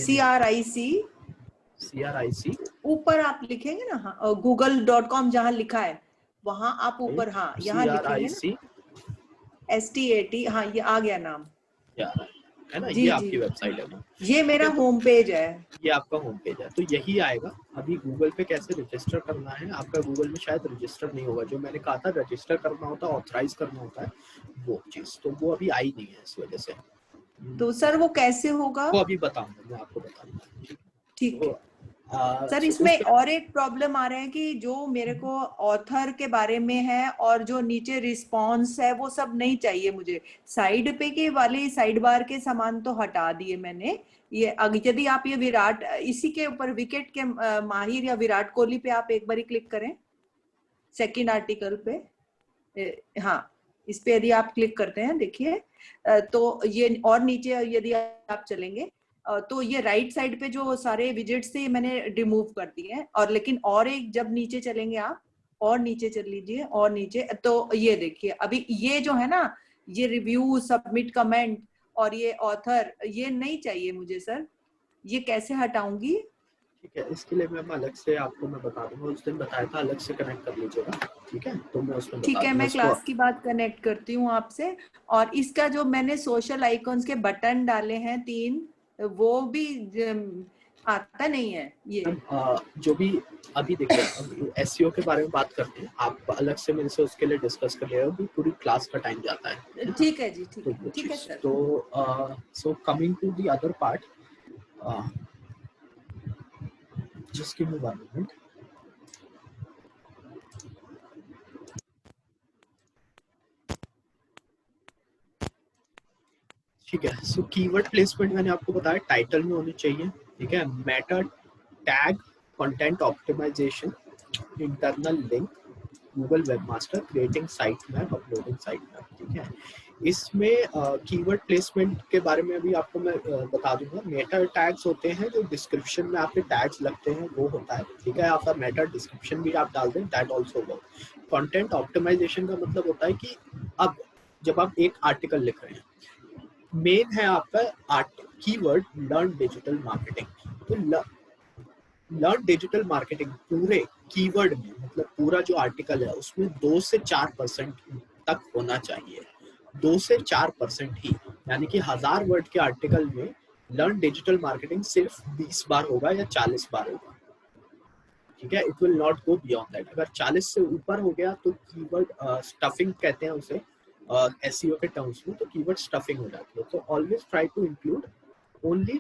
CRIC ऊपर आप लिखेंगे ना, हाँ, google.com जहाँ लिखा है वहां आप ऊपर, हाँ यहाँ लिखेंगे ना CRIC STAT, हाँ ये आ गया नाम। है ना, जी ये जी, आपकी वेबसाइट है ना, ये मेरा ठीक है। होम पेज है। ये आपका होम पेज है, तो यही आएगा। अभी गूगल पे कैसे रजिस्टर करना है, आपका गूगल में शायद रजिस्टर नहीं होगा, जो मैंने कहा था रजिस्टर करना होता है, ऑथराइज करना होता है, वो चीज तो वो अभी आई नहीं है, इस वजह से। तो सर वो कैसे होगा? वो अभी बताऊंगा, मैं आपको बताऊंगा। ठीक है सर। सो इसमें और एक प्रॉब्लम आ रहा है कि जो मेरे को ऑथर के बारे में है और जो नीचे रिस्पॉन्स है वो सब नहीं चाहिए मुझे। साइड पे के वाले साइड बार के सामान तो हटा दिए मैंने। ये यदि आप ये विराट, इसी के ऊपर विकेट के माहिर या विराट कोहली पे आप एक बार क्लिक करें, सेकंड आर्टिकल पे, हाँ इस पे यदि आप क्लिक करते हैं, देखिए तो ये, और नीचे यदि आप चलेंगे तो ये राइट साइड पे जो सारे विजेट्स थे मैंने रिमूव कर दिए हैं। और लेकिन और एक, जब नीचे चलेंगे आप, और नीचे चल लीजिए, और नीचे, तो ये देखिए अभी ये जो है ना, ये रिव्यू, सबमिट कमेंट और ये ऑथर, ये नहीं चाहिए मुझे सर। ये कैसे हटाऊंगी? ठीक है, इसके लिए मैं अलग से आपको मैं बता दूंगा, उस दिन बताया था, अलग से कनेक्ट कर लीजिएगा, ठीक है, तो मैं उसमें ठीक बता है, दूंगा मैं इसको। क्लास की बात कनेक्ट करती हूँ आपसे। और इसका जो मैंने सोशल आइकॉन्स के बटन डाले हैं 3, वो भी आता नहीं है ये। जो भी अभी देखिए, एसईओ के बारे में बात करते हैं, आप अलग से मेरे से उसके लिए डिस्कस कर लिया, अभी पूरी क्लास का टाइम जाता है। ठीक है जी, तो ठीक है, वो ठीक है चीज सर। तो so coming to the other part, just give me 1 minute. ठीक है, सो कीवर्ड प्लेसमेंट मैंने आपको बताया टाइटल में होनी चाहिए, ठीक है। Meta tag, content optimization, internal link, Google webmaster, creating site map, uploading site map, ठीक है। इसमें कीवर्ड प्लेसमेंट के बारे में अभी आपको मैं बता दूंगा। मेटा टैग्स होते हैं जो डिस्क्रिप्शन में आपके टैग्स लगते हैं, वो होता है, ठीक है। आपका मेटा डिस्क्रिप्शन भी आप डाल दें, that also work. Content optimization का मतलब होता है कि अब जब आप एक आर्टिकल लिख रहे हैं, मेन है आपका कीवर्ड लर्न डिजिटल मार्केटिंग, तो लर्न डिजिटल मार्केटिंग पूरे कीवर्ड में, मतलब पूरा जो आर्टिकल है उसमें 2 से 4% तक होना चाहिए, 2 से 4% ही, यानी कि 1000 वर्ड के आर्टिकल में लर्न डिजिटल मार्केटिंग सिर्फ 20 बार होगा या 40 बार होगा, ठीक है। It will not go beyond that. अगर 40 से ऊपर हो गया तो कीवर्ड स्टफिंग कहते हैं उसे एसईओ के टर्म्स में, तो कीवर्ड स्टफिंग हो जाती है। तो always try to include only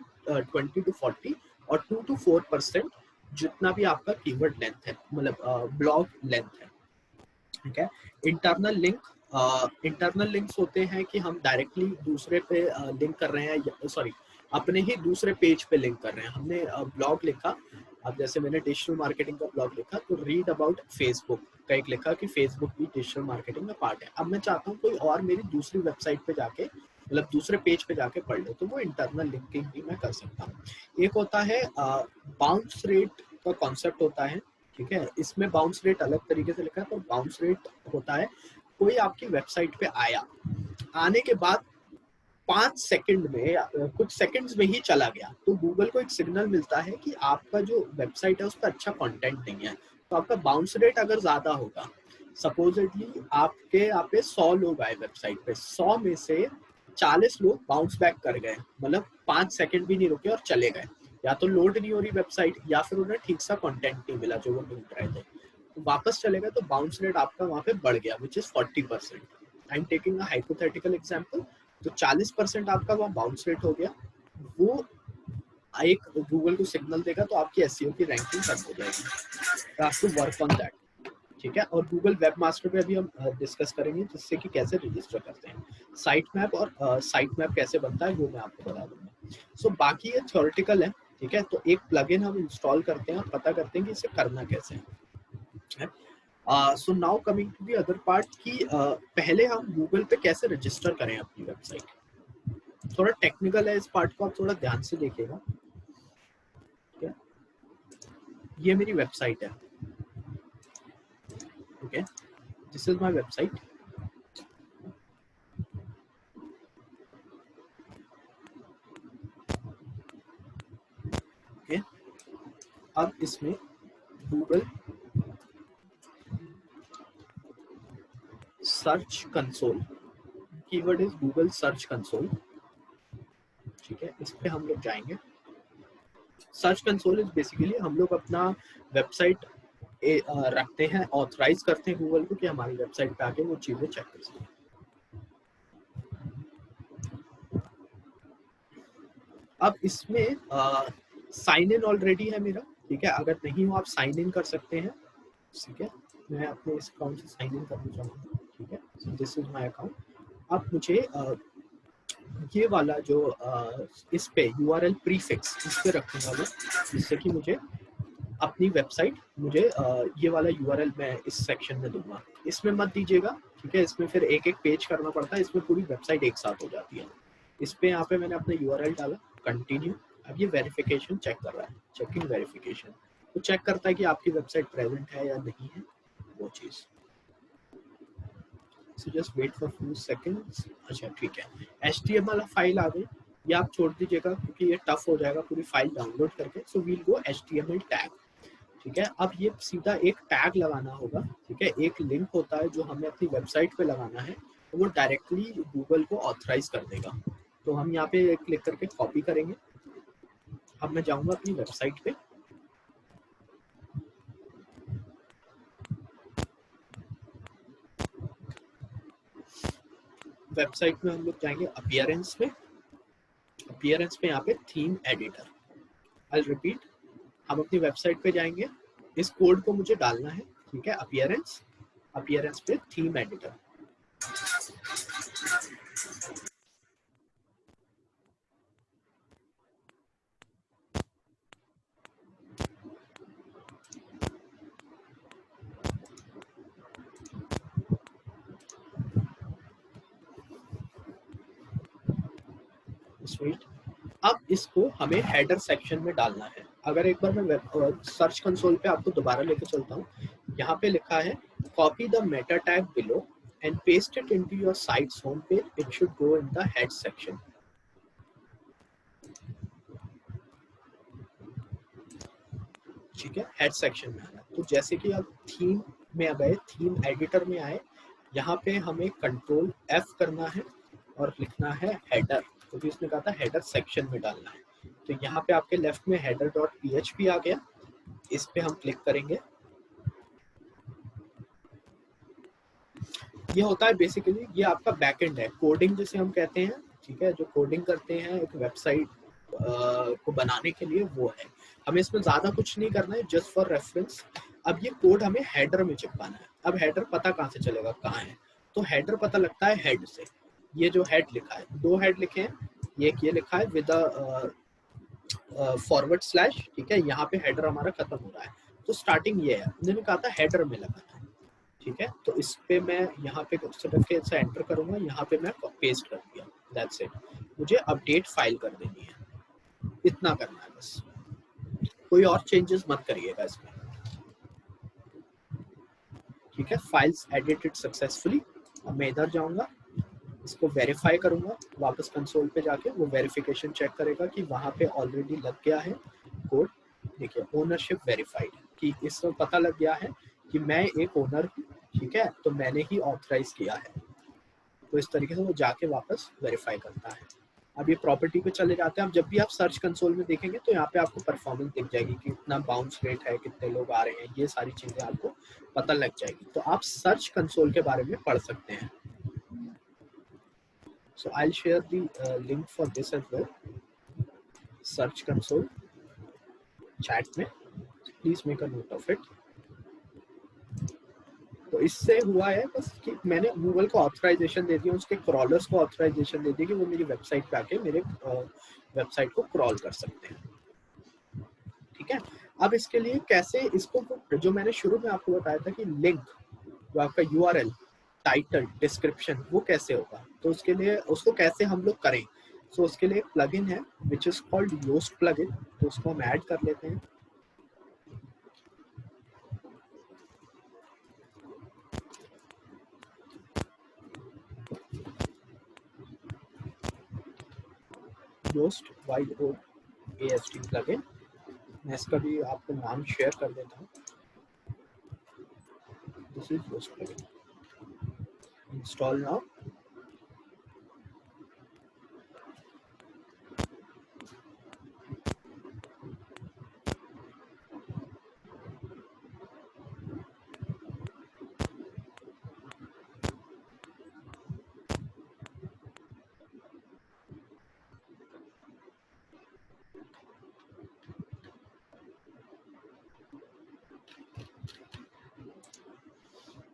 20 to 40 और 2 to 4% जितना भी आपका कीवर्ड लेंथ है, मतलब ब्लॉग लेंथ है, ठीक है। इंटरनल लिंक इंटरनल लिंक्स होते हैं कि हम डायरेक्टली दूसरे पे लिंक कर रहे हैं, सॉरी अपने ही दूसरे पेज पे लिंक कर रहे हैं। हमने ब्लॉग लिखा, अब जैसे मैंने डिजिटल मार्केटिंग का ब्लॉग लिखा तो रीड अबाउट फेसबुक का एक लिखा कि फेसबुक भी डिजिटल मार्केटिंग का पार्ट है। अब मैं चाहता हूँ कोई और मेरी दूसरी वेबसाइट पे जाके, मतलब दूसरे पेज पे जाके पढ़ ले, तो वो इंटरनल लिंकिंग भी मैं कर सकता हूँ। एक होता है बाउंस रेट का कॉन्सेप्ट होता है, ठीक है। इसमें बाउंस रेट अलग तरीके से लिखा है, पर बाउंस रेट होता है कोई आपकी वेबसाइट पे आया, आने के बाद 5 सेकंड में या कुछ सेकंड्स में ही चला गया, तो गूगल को एक सिग्नल मिलता है कि आपका जो वेबसाइट है उस पर अच्छा कंटेंट नहीं है। तो आपका बाउंस रेट अगर ज्यादा होगा, सपोजिटली आपके यहाँ पे 100 लोग आए वेबसाइट पे, 100 में से 40 लोग बाउंस बैक कर गए, मतलब 5 सेकंड भी नहीं रुके और चले गए, या तो लोड नहीं हो रही वेबसाइट या फिर उन्हें ठीक सा कंटेंट नहीं मिला जो वो ढूंढ रहे थे, तो वापस चले गए, तो बाउंस रेट आपका वहाँ पे बढ़ गया, which is 40%। I am taking a hypothetical example. तो 40% आपका वहाँ बाउंस रेट हो गया, वो एक गूगल को सिग्नल देगा, तो आपकी एसईओ की रैंकिंग कम हो जाएगी, तो आपको वर्क ऑन दैट, ठीक है। और गूगल वेब मास्टर पे अभी हम डिस्कस करेंगे, जिससे कि कैसे रजिस्टर करते हैं साइट मैप, और साइट मैप कैसे बनता है वो मैं आपको बता दूंगा। सो बाकी ये थ्योरेटिकल है, ठीक है। तो एक प्लगइन हम इंस्टॉल करते हैं और पता करते हैं कि इसे करना कैसे है। So now coming to the other part कि पहले हम गूगल पे कैसे रजिस्टर करें अपनी वेबसाइट। थोड़ा टेक्निकल है इस पार्ट को, आप थोड़ा ध्यान से देखिएगा, ठीक है। ये मेरी वेबसाइट है, okay, this is my website. Okay, अब इसमें Google search console, keyword is Google search console, ठीक है। इस पे हम लोग जाएंगे। सर्च कंसोल इज बेसिकली हम लोग अपना वेबसाइट रखते हैं, ऑथराइज करते हैं गूगल को कि हमारी वेबसाइट पे आके वो चीजें चेक कर सकें। अब इसमें साइन इन ऑलरेडी है मेरा, ठीक है। अगर नहीं हो आप साइन इन कर सकते हैं, ठीक है। मैं अपने इस अकाउंट से साइन इन करना चाहूँगा, ठीक है। So this is my account. अब मुझे ये वाला जो इस पे यूआरएल प्रीफिक्स इस पे रखूंगा मैं, जिससे कि मुझे अपनी वेबसाइट, मुझे ये वाला यूआरएल मैं इस सेक्शन में दूंगा। इसमें मत दीजिएगा, ठीक है। इसमें फिर एक एक पेज करना पड़ता है, इसमें पूरी वेबसाइट एक साथ हो जाती है। इस पे यहाँ पे मैंने अपना यूआरएल डाला, कंटिन्यू। अब ये वेरिफिकेशन चेक कर रहा है, चेकिंग वेरिफिकेशन, तो चेक करता है कि आपकी वेबसाइट प्रेजेंट है या नहीं है, वो चीज़। So just wait for few seconds। अच्छा ठीक है, HTML फाइल आ गई, ये आप छोड़ दीजिएगा क्योंकि ये टफ हो जाएगा पूरी फाइल डाउनलोड करके। सो वील गो HTML टैग, ठीक है। अब ये सीधा एक टैग लगाना होगा, ठीक है। एक लिंक होता है जो हमें अपनी वेबसाइट पे लगाना है, तो वो डायरेक्टली गूगल को ऑथराइज कर देगा। तो हम यहाँ पे क्लिक करके कॉपी करेंगे। अब मैं जाऊँगा अपनी वेबसाइट पे, वेबसाइट में हम लोग जाएंगे अपीयरेंस में, अपीयरेंस पे यहाँ पे थीम एडिटर। आई रिपीट, हम अपनी वेबसाइट पे जाएंगे, इस कोड को मुझे डालना है, ठीक है। अपीयरेंस, अपीयरेंस पे थीम एडिटर। स्वीट। अब इसको हमें हेडर सेक्शन में डालना है। अगर एक बार मैं सर्च कंसोल पे आपको दोबारा लेके चलता हूँ, यहाँ पे लिखा है copy the Meta tag below and paste it into your sites home page, it should go in the head section, ठीक है। हेड सेक्शन में आना। तो जैसे कि अब थीम में आ गए, थीम एडिटर में आए, यहाँ पे हमें कंट्रोल F करना है और लिखना है हेडर, क्योंकि तो इसने कहा था हेडर सेक्शन में डालना है। तो यहाँ पे आपके लेफ्ट में header.php आ गया, इस पे हम क्लिक करेंगे। ये होता है बेसिकली, ये आपका बैकएंड है, कोडिंग जिसे हम कहते हैं, ठीक है। जो कोडिंग करते हैं एक वेबसाइट को बनाने के लिए, वो है। हमें इसमें ज्यादा कुछ नहीं करना है, जस्ट फॉर रेफरेंस। अब ये कोड हमें हेडर में चिपकाना है। अब हेडर पता कहाँ से चलेगा कहाँ है, तो हेडर पता लगता है हेड से। ये जो हेड लिखा है, 2 हेड लिखे हैं, एक ये लिखा है विद फॉरवर्ड स्लैश, ठीक है, यहाँ पे हेडर हमारा खत्म हो रहा है, तो स्टार्टिंग ये है, मैंने कहा था हेडर में लगाना है, ठीक है। तो इस पे मैं यहाँ पे सर्टिफिकेट से एंटर करूंगा, यहाँ पे मैं पेस्ट कर दिया, दैट्स इट। मुझे अपडेट फाइल कर देनी है, इतना करना है बस, कोई और चेंजेस मत करिएगा इसमें, ठीक है। Files edited successfully. अब मैं इधर जाऊंगा, इसको वेरीफाई करूंगा, वापस कंसोल पे जाके वो वेरिफिकेशन चेक करेगा कि वहां पे ऑलरेडी लग गया है कोड। देखिए ओनरशिप वेरीफाइड, कि इसमें पता लग गया है कि मैं एक ओनर हूँ, ठीक है, तो मैंने ही ऑथराइज किया है। तो इस तरीके से वो जाके वापस वेरीफाई करता है। अब ये प्रॉपर्टी पे चले जाते हैं। अब जब भी आप सर्च कंसोल में देखेंगे तो यहाँ पे आपको परफॉर्मेंस दिख जाएगी कि कितना बाउंस रेट है, कितने लोग आ रहे हैं, ये सारी चीजें आपको पता लग जाएगी। तो आप सर्च कंसोल के बारे में पढ़ सकते हैं। So I'll share the link for this as well. Search console chat में, please make a note of it. तो इससे हुआ है बस कि मैंने गूगल को ऑथराइजेशन दे दिया, उसके क्रॉलर्स को ऑथराइजेशन दे दी कि वो मेरी वेबसाइट पे आके मेरे वेबसाइट को क्रॉल कर सकते हैं, ठीक है। अब इसके लिए कैसे इसको, जो मैंने शुरू में आपको बताया था कि लिंक, जो आपका यूआरएल, टाइटल, डिस्क्रिप्शन, वो कैसे होगा, तो उसके लिए उसको कैसे हम लोग करें। सो उसके लिए एक प्लगइन है which is called Yoast plugin, तो उसको हम ऐड कर लेते हैं। योस्ट YOAST प्लगइन, मैं इसका भी आपको नाम शेयर कर देता हूँ। This is Yoast plugin, install now.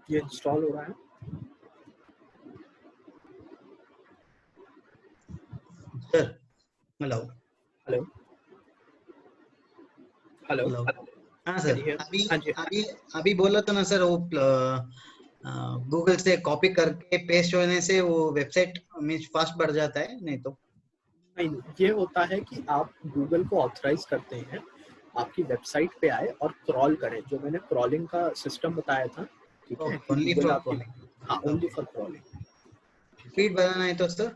ये इंस्टॉल हो रहा है। Sir hello hello hello, hello. हाँ सर, कैन यू हियर? अभी हाँ जी, अभी अभी बोला था ना सर, वो गूगल से कॉपी करके पेस्ट होने से वो वेबसाइट मीन्स फास्ट बढ़ जाता है, नहीं तो? नहीं, ये होता है कि आप गूगल को ऑथराइज करते हैं आपकी वेबसाइट पे आए और क्रॉल करें, जो मैंने क्रॉलिंग का सिस्टम बताया था, ठीक है, कि ओनली गूगल फॉर आपकी, कॉलिंग। हाँ, ओनली फॉर क्रॉलिंग। स्पीड बढ़ाना है तो सर?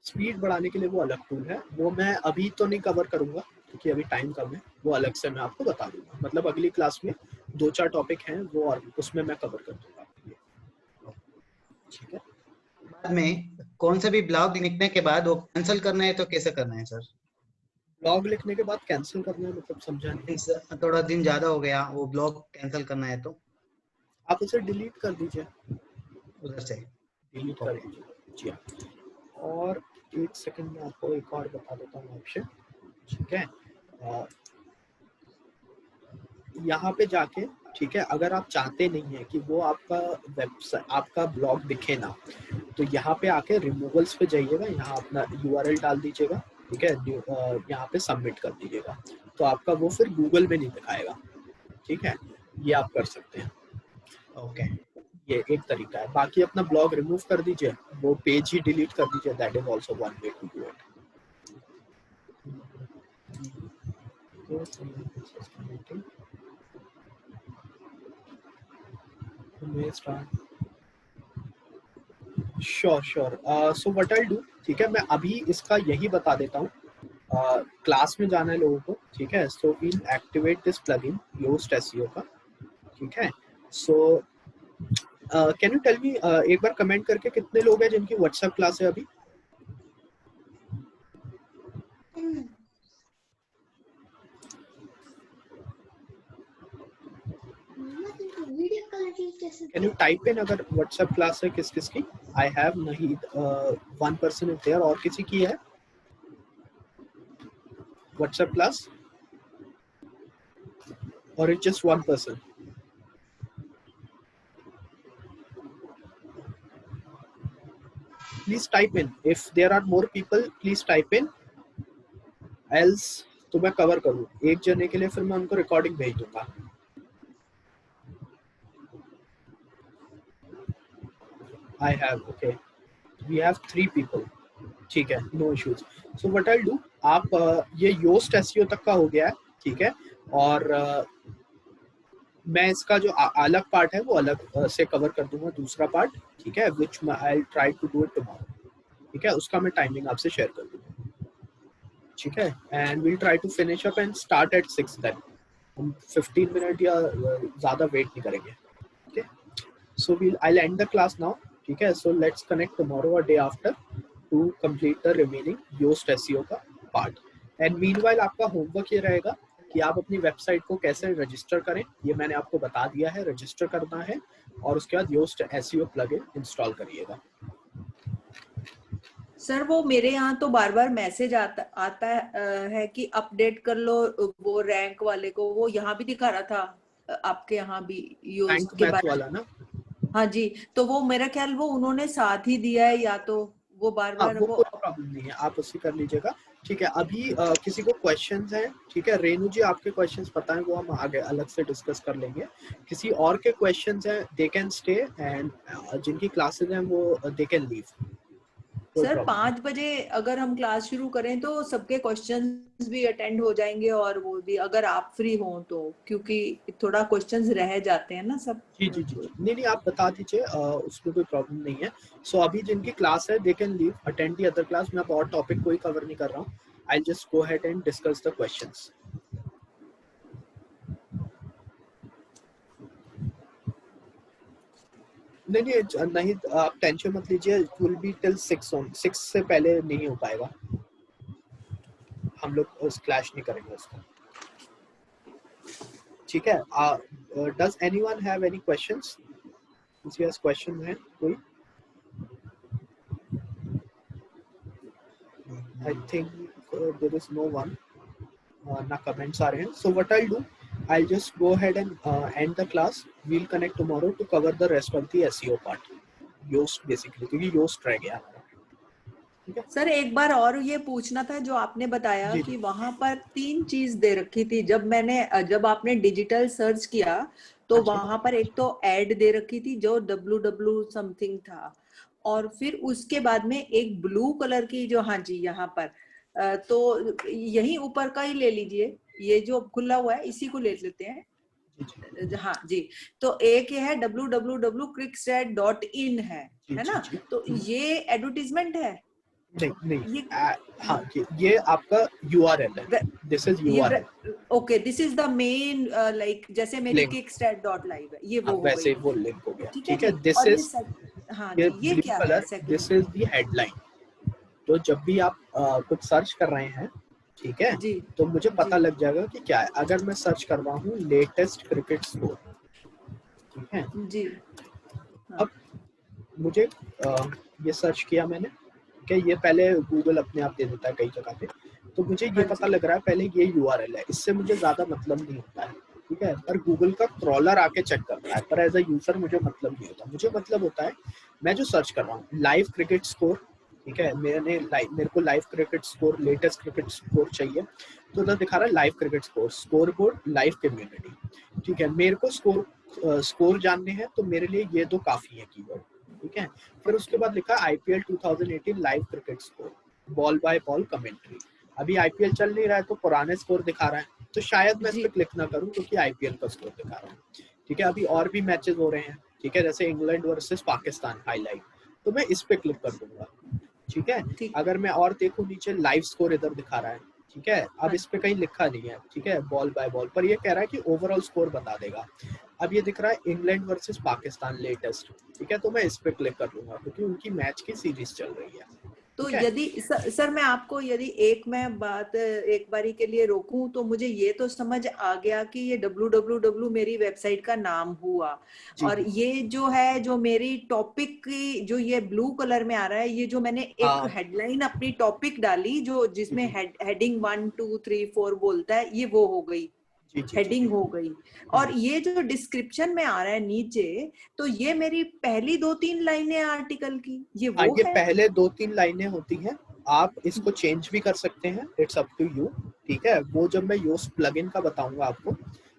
स्पीड बढ़ाने के लिए वो अलग टूल है, वो मैं अभी तो नहीं कवर करूंगा क्योंकि अभी टाइम कम है, वो अलग से मैं आपको बता दूंगा, मतलब अगली क्लास में 2-4 टॉपिक हैं वो, और उसमें मैं कवर कर दूंगा आपके लिए, ठीक है। बाद में कौन सा भी ब्लॉग लिखने के बाद वो कैंसिल करना है तो कैसे करना है सर? ब्लॉग लिखने के बाद कैंसिल करना है, मतलब समझा नहीं। मीन्स थोड़ा दिन ज्यादा हो गया, वो ब्लॉग कैंसिल करना है तो आप उसे डिलीट कर दीजिए, उधर से? डिलीट कर ओके। दीजिए जी हाँ। और एक सेकंड में आपको एक और बता देता हूँ ऑप्शन, ठीक है। यहाँ पे जाके, ठीक है, अगर आप चाहते नहीं है कि वो आपका वेबसाइट, आपका ब्लॉग दिखे ना, तो यहाँ पे आके रिमूवल्स पे जाइएगा, यहाँ अपना यूआरएल डाल दीजिएगा, ठीक है, यहाँ पे सबमिट कर दीजिएगा, तो आपका वो फिर गूगल में नहीं दिखाएगा, ठीक है। ये आप कर सकते हैं, ओके। ये एक तरीका है। बाकी अपना ब्लॉग रिमूव कर दीजिए, वो पेज ही डिलीट कर दीजिए, that is also one way to do it. Sure sure, so what I do, ठीक है, मैं अभी इसका यही बता देता हूँ। क्लास में जाना है लोगों को, ठीक है। सो we'll activate this plugin Yoast SEO का, ठीक है। So can you tell me, एक बार कमेंट करके कितने लोग हैं जिनकी व्हाट्सएप क्लास है अभी? कैन यू टाइप इन अगर व्हाट्सएप क्लास है किस किस की? I have Naheed, one person is there, और किसी की है व्हाट्सएप क्लास, और it's just one person? Please type in, if there are more people please type in, else तो मैं कवर करूँ एक जने के लिए, फिर मैं उनको रिकॉर्डिंग भेज दूंगा। I have, okay, we have 3 people, ठीक है, no issues. So what I'll do, आप ये Yoast SEO तक का हो गया है, ठीक है, और मैं इसका जो अलग पार्ट है वो अलग से कवर कर दूंगा, दूसरा पार्ट, ठीक है, which I'll try to do it tomorrow, ठीक है, उसका मैं टाइमिंग आपसे शेयर कर दूंगा, ठीक है, and we'll try to finish up and start at 6 then, हम 15 मिनट या ज़्यादा वेट नहीं करेंगे, ठीक है, so I'll end the class now, ठीक है, so let's connect tomorrow or day after to complete the remaining Yoast SEO का part, and meanwhile आपका होमवर्क ये रहेगा कि आप अपनी वेबसाइट को कैसे रजिस्टर करें, ये मैंने आपको बता दिया है, रजिस्टर करना है और उसके बाद Yoast SEO प्लगइन इंस्टॉल करिएगा। सर वो मेरे यहाँ तो बार बार मैसेज आता है कि अपडेट कर लो वो रैंक वाले को, वो यहाँ भी दिखा रहा था आपके यहाँ भी Yoast के बारे वाला ना, हाँ जी, तो वो मेरा ख्याल वो उन्होंने साथ ही दिया है या तो वो बार बार वो कोई प्रॉब्लम नहीं है, आप उससे कर लीजिएगा, ठीक है। अभी किसी को क्वेश्चंस हैं, ठीक है, रेनू जी आपके क्वेश्चंस पता है वो हम आगे अलग से डिस्कस कर लेंगे, किसी और के क्वेश्चंस हैं दे कैन स्टे, एंड जिनकी क्लासेस हैं वो दे कैन लीव। सर 5 बजे अगर हम क्लास शुरू करें तो सबके क्वेश्चंस भी अटेंड हो जाएंगे और वो भी अगर आप फ्री हो तो, क्योंकि थोड़ा क्वेश्चंस रह जाते हैं ना सब। जी जी जी, नहीं आप बता दीजिए, उसमें कोई प्रॉब्लम नहीं है। सो अभी जिनकी क्लास है they can leave, attend the other class, मैं और टॉपिक कोई कवर नहीं कर रहा हूँ, I just go ahead and discuss the questions. नहीं आप टेंशन मत लीजिए, इट विल बी टिल 6 से पहले नहीं हो पाएगा, हम लोग क्लैश नहीं करेंगे उसको, ठीक है। Does anyone have any questions? किसी का क्वेश्चन है कोई? I think there is no one, ना कमेंट्स आ रहे हैं। So what I do, I'll just go ahead and end the class. We'll connect tomorrow to cover the rest of the SEO part. Yoast basically, क्योंकि Yoast रह गया हमारा, ठीक है। सर एक बार और ये पूछना था, जो आपने बताया कि वहां पर 3 चीज दे रखी थी, जब आपने डिजिटल सर्च किया तो वहां पर एक तो ऐड दे रखी थी जो www समथिंग था, और फिर उसके बाद में एक ब्लू कलर की जो, हाँ जी यहाँ पर, तो यही ऊपर का ही ले लीजिए, ये जो खुला हुआ है इसी को ले लेते हैं। हाँ जी, तो एक ये है www.quickstart.in है ना, तो ये एडवर्टीजमेंट है? नहीं हाँ ये आपका URL है, this is URL। Okay, this is the main, like जैसे मेरी kickstart.live है, ये वो हो वैसे गई, वो लिंक हो गया, ठीक है। दिस इज, हाँ जी, ये क्या है? This is the headline. तो जब भी आप कुछ सर्च कर रहे हैं, ठीक है जी, तो मुझे पता लग जाएगा कि क्या है। अगर मैं सर्च कर रहा हूँ लेटेस्ट क्रिकेट स्कोर, ठीक है जी, अब मुझे ये सर्च किया मैंने, ठीक है, ये पहले गूगल अपने आप दे देता है कई जगह पे, तो मुझे ये पता लग रहा है पहले ये URL है, इससे मुझे ज्यादा मतलब नहीं होता है, ठीक है, पर गूगल का क्रॉलर आके चेक कर रहा है, पर एज अ यूजर मुझे मतलब नहीं होता। मुझे मतलब होता है मैं जो सर्च कर रहा हूँ लाइव क्रिकेट स्कोर, ठीक है, मेरे को live cricket score, latest cricket score चाहिए, तो उधर दिखा रहा है live cricket score, score board, live community, ठीक है। मेरे को स्कोर जानने हैं तो मेरे लिए ये दो काफी है कीवर्ड, ठीक है। फिर उसके बाद लिखा IPL 2018 live cricket score, ball by ball commentary. अभी IPL चल नहीं रहा है तो पुराने स्कोर दिखा रहा है, तो शायद मैं इस पर क्लिक ना करूं क्योंकि IPL का स्कोर दिखा रहा हूँ, ठीक है। अभी और भी मैचेस हो रहे हैं, ठीक है, जैसे इंग्लैंड वर्सेस पाकिस्तान हाईलाइट, तो मैं इस पे क्लिक कर दूंगा, ठीक है। अगर मैं और देखूं नीचे लाइव स्कोर इधर दिखा रहा है, ठीक है, अब इस पे कहीं लिखा नहीं है, ठीक है, बॉल बाय बॉल, पर ये कह रहा है कि ओवरऑल स्कोर बता देगा। अब ये दिख रहा है इंग्लैंड वर्सेस पाकिस्तान लेटेस्ट, ठीक है, तो मैं इस पे क्लिक कर लूंगा क्योंकि उनकी मैच की सीरीज चल रही है। तो यदि सर मैं आपको यदि मैं बात एक बारी के लिए रोकूं, तो मुझे ये तो समझ आ गया कि ये www मेरी वेबसाइट का नाम हुआ, और ये जो है जो मेरी टॉपिक की जो ये ब्लू कलर में आ रहा है, ये जो मैंने एक हेडलाइन अपनी टॉपिक डाली जो जिसमें हेडिंग 1 2 3 4 बोलता है, ये वो हो गई। जी जी हेडिंग हो गई। और ये जो डिस्क्रिप्शन में आ रहा है नीचे, तो ये मेरी पहली 2-3 लाइनें आर्टिकल की, ये हाँ, वो ये है? पहले 2-3 लाइनें होती हैं, आप इसको चेंज भी कर सकते हैं, इट्स अप टू यू, ठीक है। वो जब मैं योस्ट प्लगइन का बताऊंगा आपको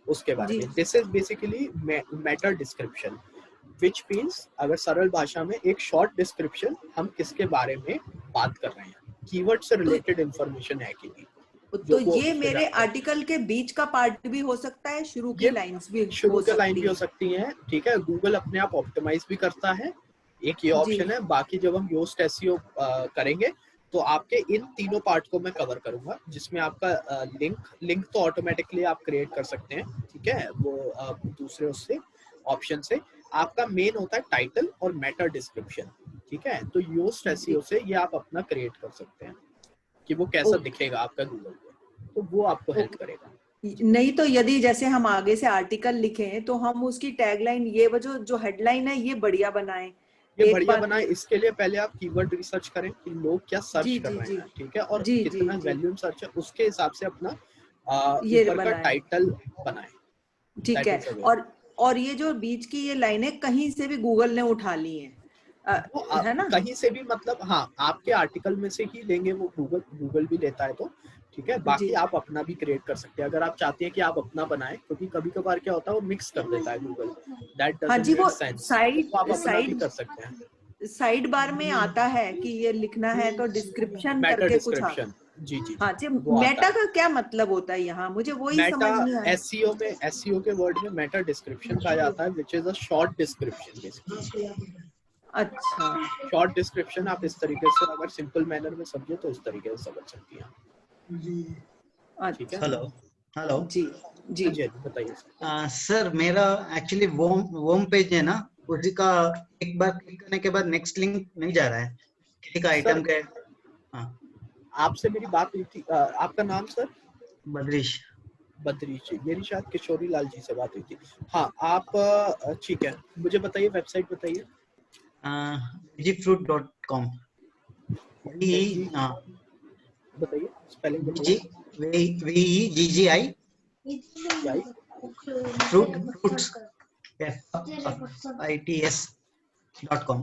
उसके बारे जी में। This is basically Meta description, which means अगर सरल भाषा में एक शॉर्ट डिस्क्रिप्शन, हम किसके बारे में बात कर रहे हैं, कीवर्ड से तो रिलेटेड इंफॉर्मेशन है कि नहीं, तो जो वो ये उसमें मेरे डालते हैं। आर्टिकल के बीच का पार्ट भी हो सकता है, शुरू की ये लाइंस भी शुरू हो के लाइन सकती भी हो है। सकती हैं, ठीक है। गूगल अपने आप ऑप्टिमाइज भी करता है, एक ये जी ऑप्शन है। बाकी जब हम योस्ट एसईओ करेंगे तो आपके इन तीनों पार्ट को मैं कवर करूंगा, जिसमें आपका लिंक तो ऑटोमेटिकली आप क्रिएट कर सकते हैं, ठीक है, वो दूसरे उससे ऑप्शन से। आपका मेन होता है टाइटल और मेटा डिस्क्रिप्शन, ठीक है। तो योस्ट जी एसईओ से ये आप अपना क्रिएट कर सकते हैं कि वो कैसा ओके दिखेगा आपका गूगल पे, तो वो आपको हेल्प ओके। करेगा। नहीं तो यदि जैसे हम आगे से आर्टिकल लिखें तो हम उसकी टैगलाइन, ये वो जो हेडलाइन है ये बढ़िया बनाएं। ये एक बढ़िया बात बनाए, इसके लिए पहले आप कीवर्ड रिसर्च करें कि लोग क्या सर्च जी कर जी रहे जी हैं, ठीक है, और जी जी कितना जी वॉल्यूम सर्च है, उसके हिसाब से अपना ये ऊपर का बनाएं। टाइटल बनाएं। ठीक दैट है। इज अ वे। और ये जो बीच की ये लाइनें कहीं से भी गूगल ने उठा ली हैं, वो है ना? कहीं से भी, मतलब हाँ, आपके आर्टिकल में से ही लेंगे, वो गूगल भी लेता है, तो ठीक है। बाकी जी आप अपना भी क्रिएट कर सकते हैं अगर आप चाहते हैं कि आप अपना बनाएं, क्योंकि कभी कभार क्या होता है वो मिक्स कर देता है गूगल, दैट हाँ डजंट जी, मेक वो सेंस, साइड तो आप अपना भी साइड कर सकते हैं। साइड बार में आता है कि ये लिखना है तो डिस्क्रिप्शन मेटा करके कुछ आता। डिस्क्रिप्शन, जी जी हाँ जी, जी, वो आता मेटा है। का क्या मतलब होता है यहाँ, मुझे वही मेटा समझ नहीं आया। एसईओ में, एसईओ के वर्ड में मेटा डिस्क्रिप्शन कहा जाता है, which is a short description basically. अच्छा शॉर्ट डिस्क्रिप्शन आप इस तरीके से अगर सिंपल मैनर में समझे तो इस तरीके से समझ सकती हैं, ठीक है। अच्छा। Hello hello. जी जी हाँ जी, हाँ जी, बताइए सर। सर मेरा एक्चुअली होम पेज है ना, उसी का एक बार क्लिक करने के बाद नेक्स्ट लिंक नहीं जा रहा है, किसी का सर आइटम का। हाँ आपसे मेरी बात हुई थी, आपका नाम सर? बद्रीश। बद्रीश जी, मेरी शायद किशोरी लाल जी से बात हुई थी। हाँ, आप ठीक है, मुझे बताइए, वेबसाइट बताइए। veggiefruit.com। वेजी, हाँ बताइए स्पेलिंग VG बताइए। VEGGI क्या है? fruits FITS.com।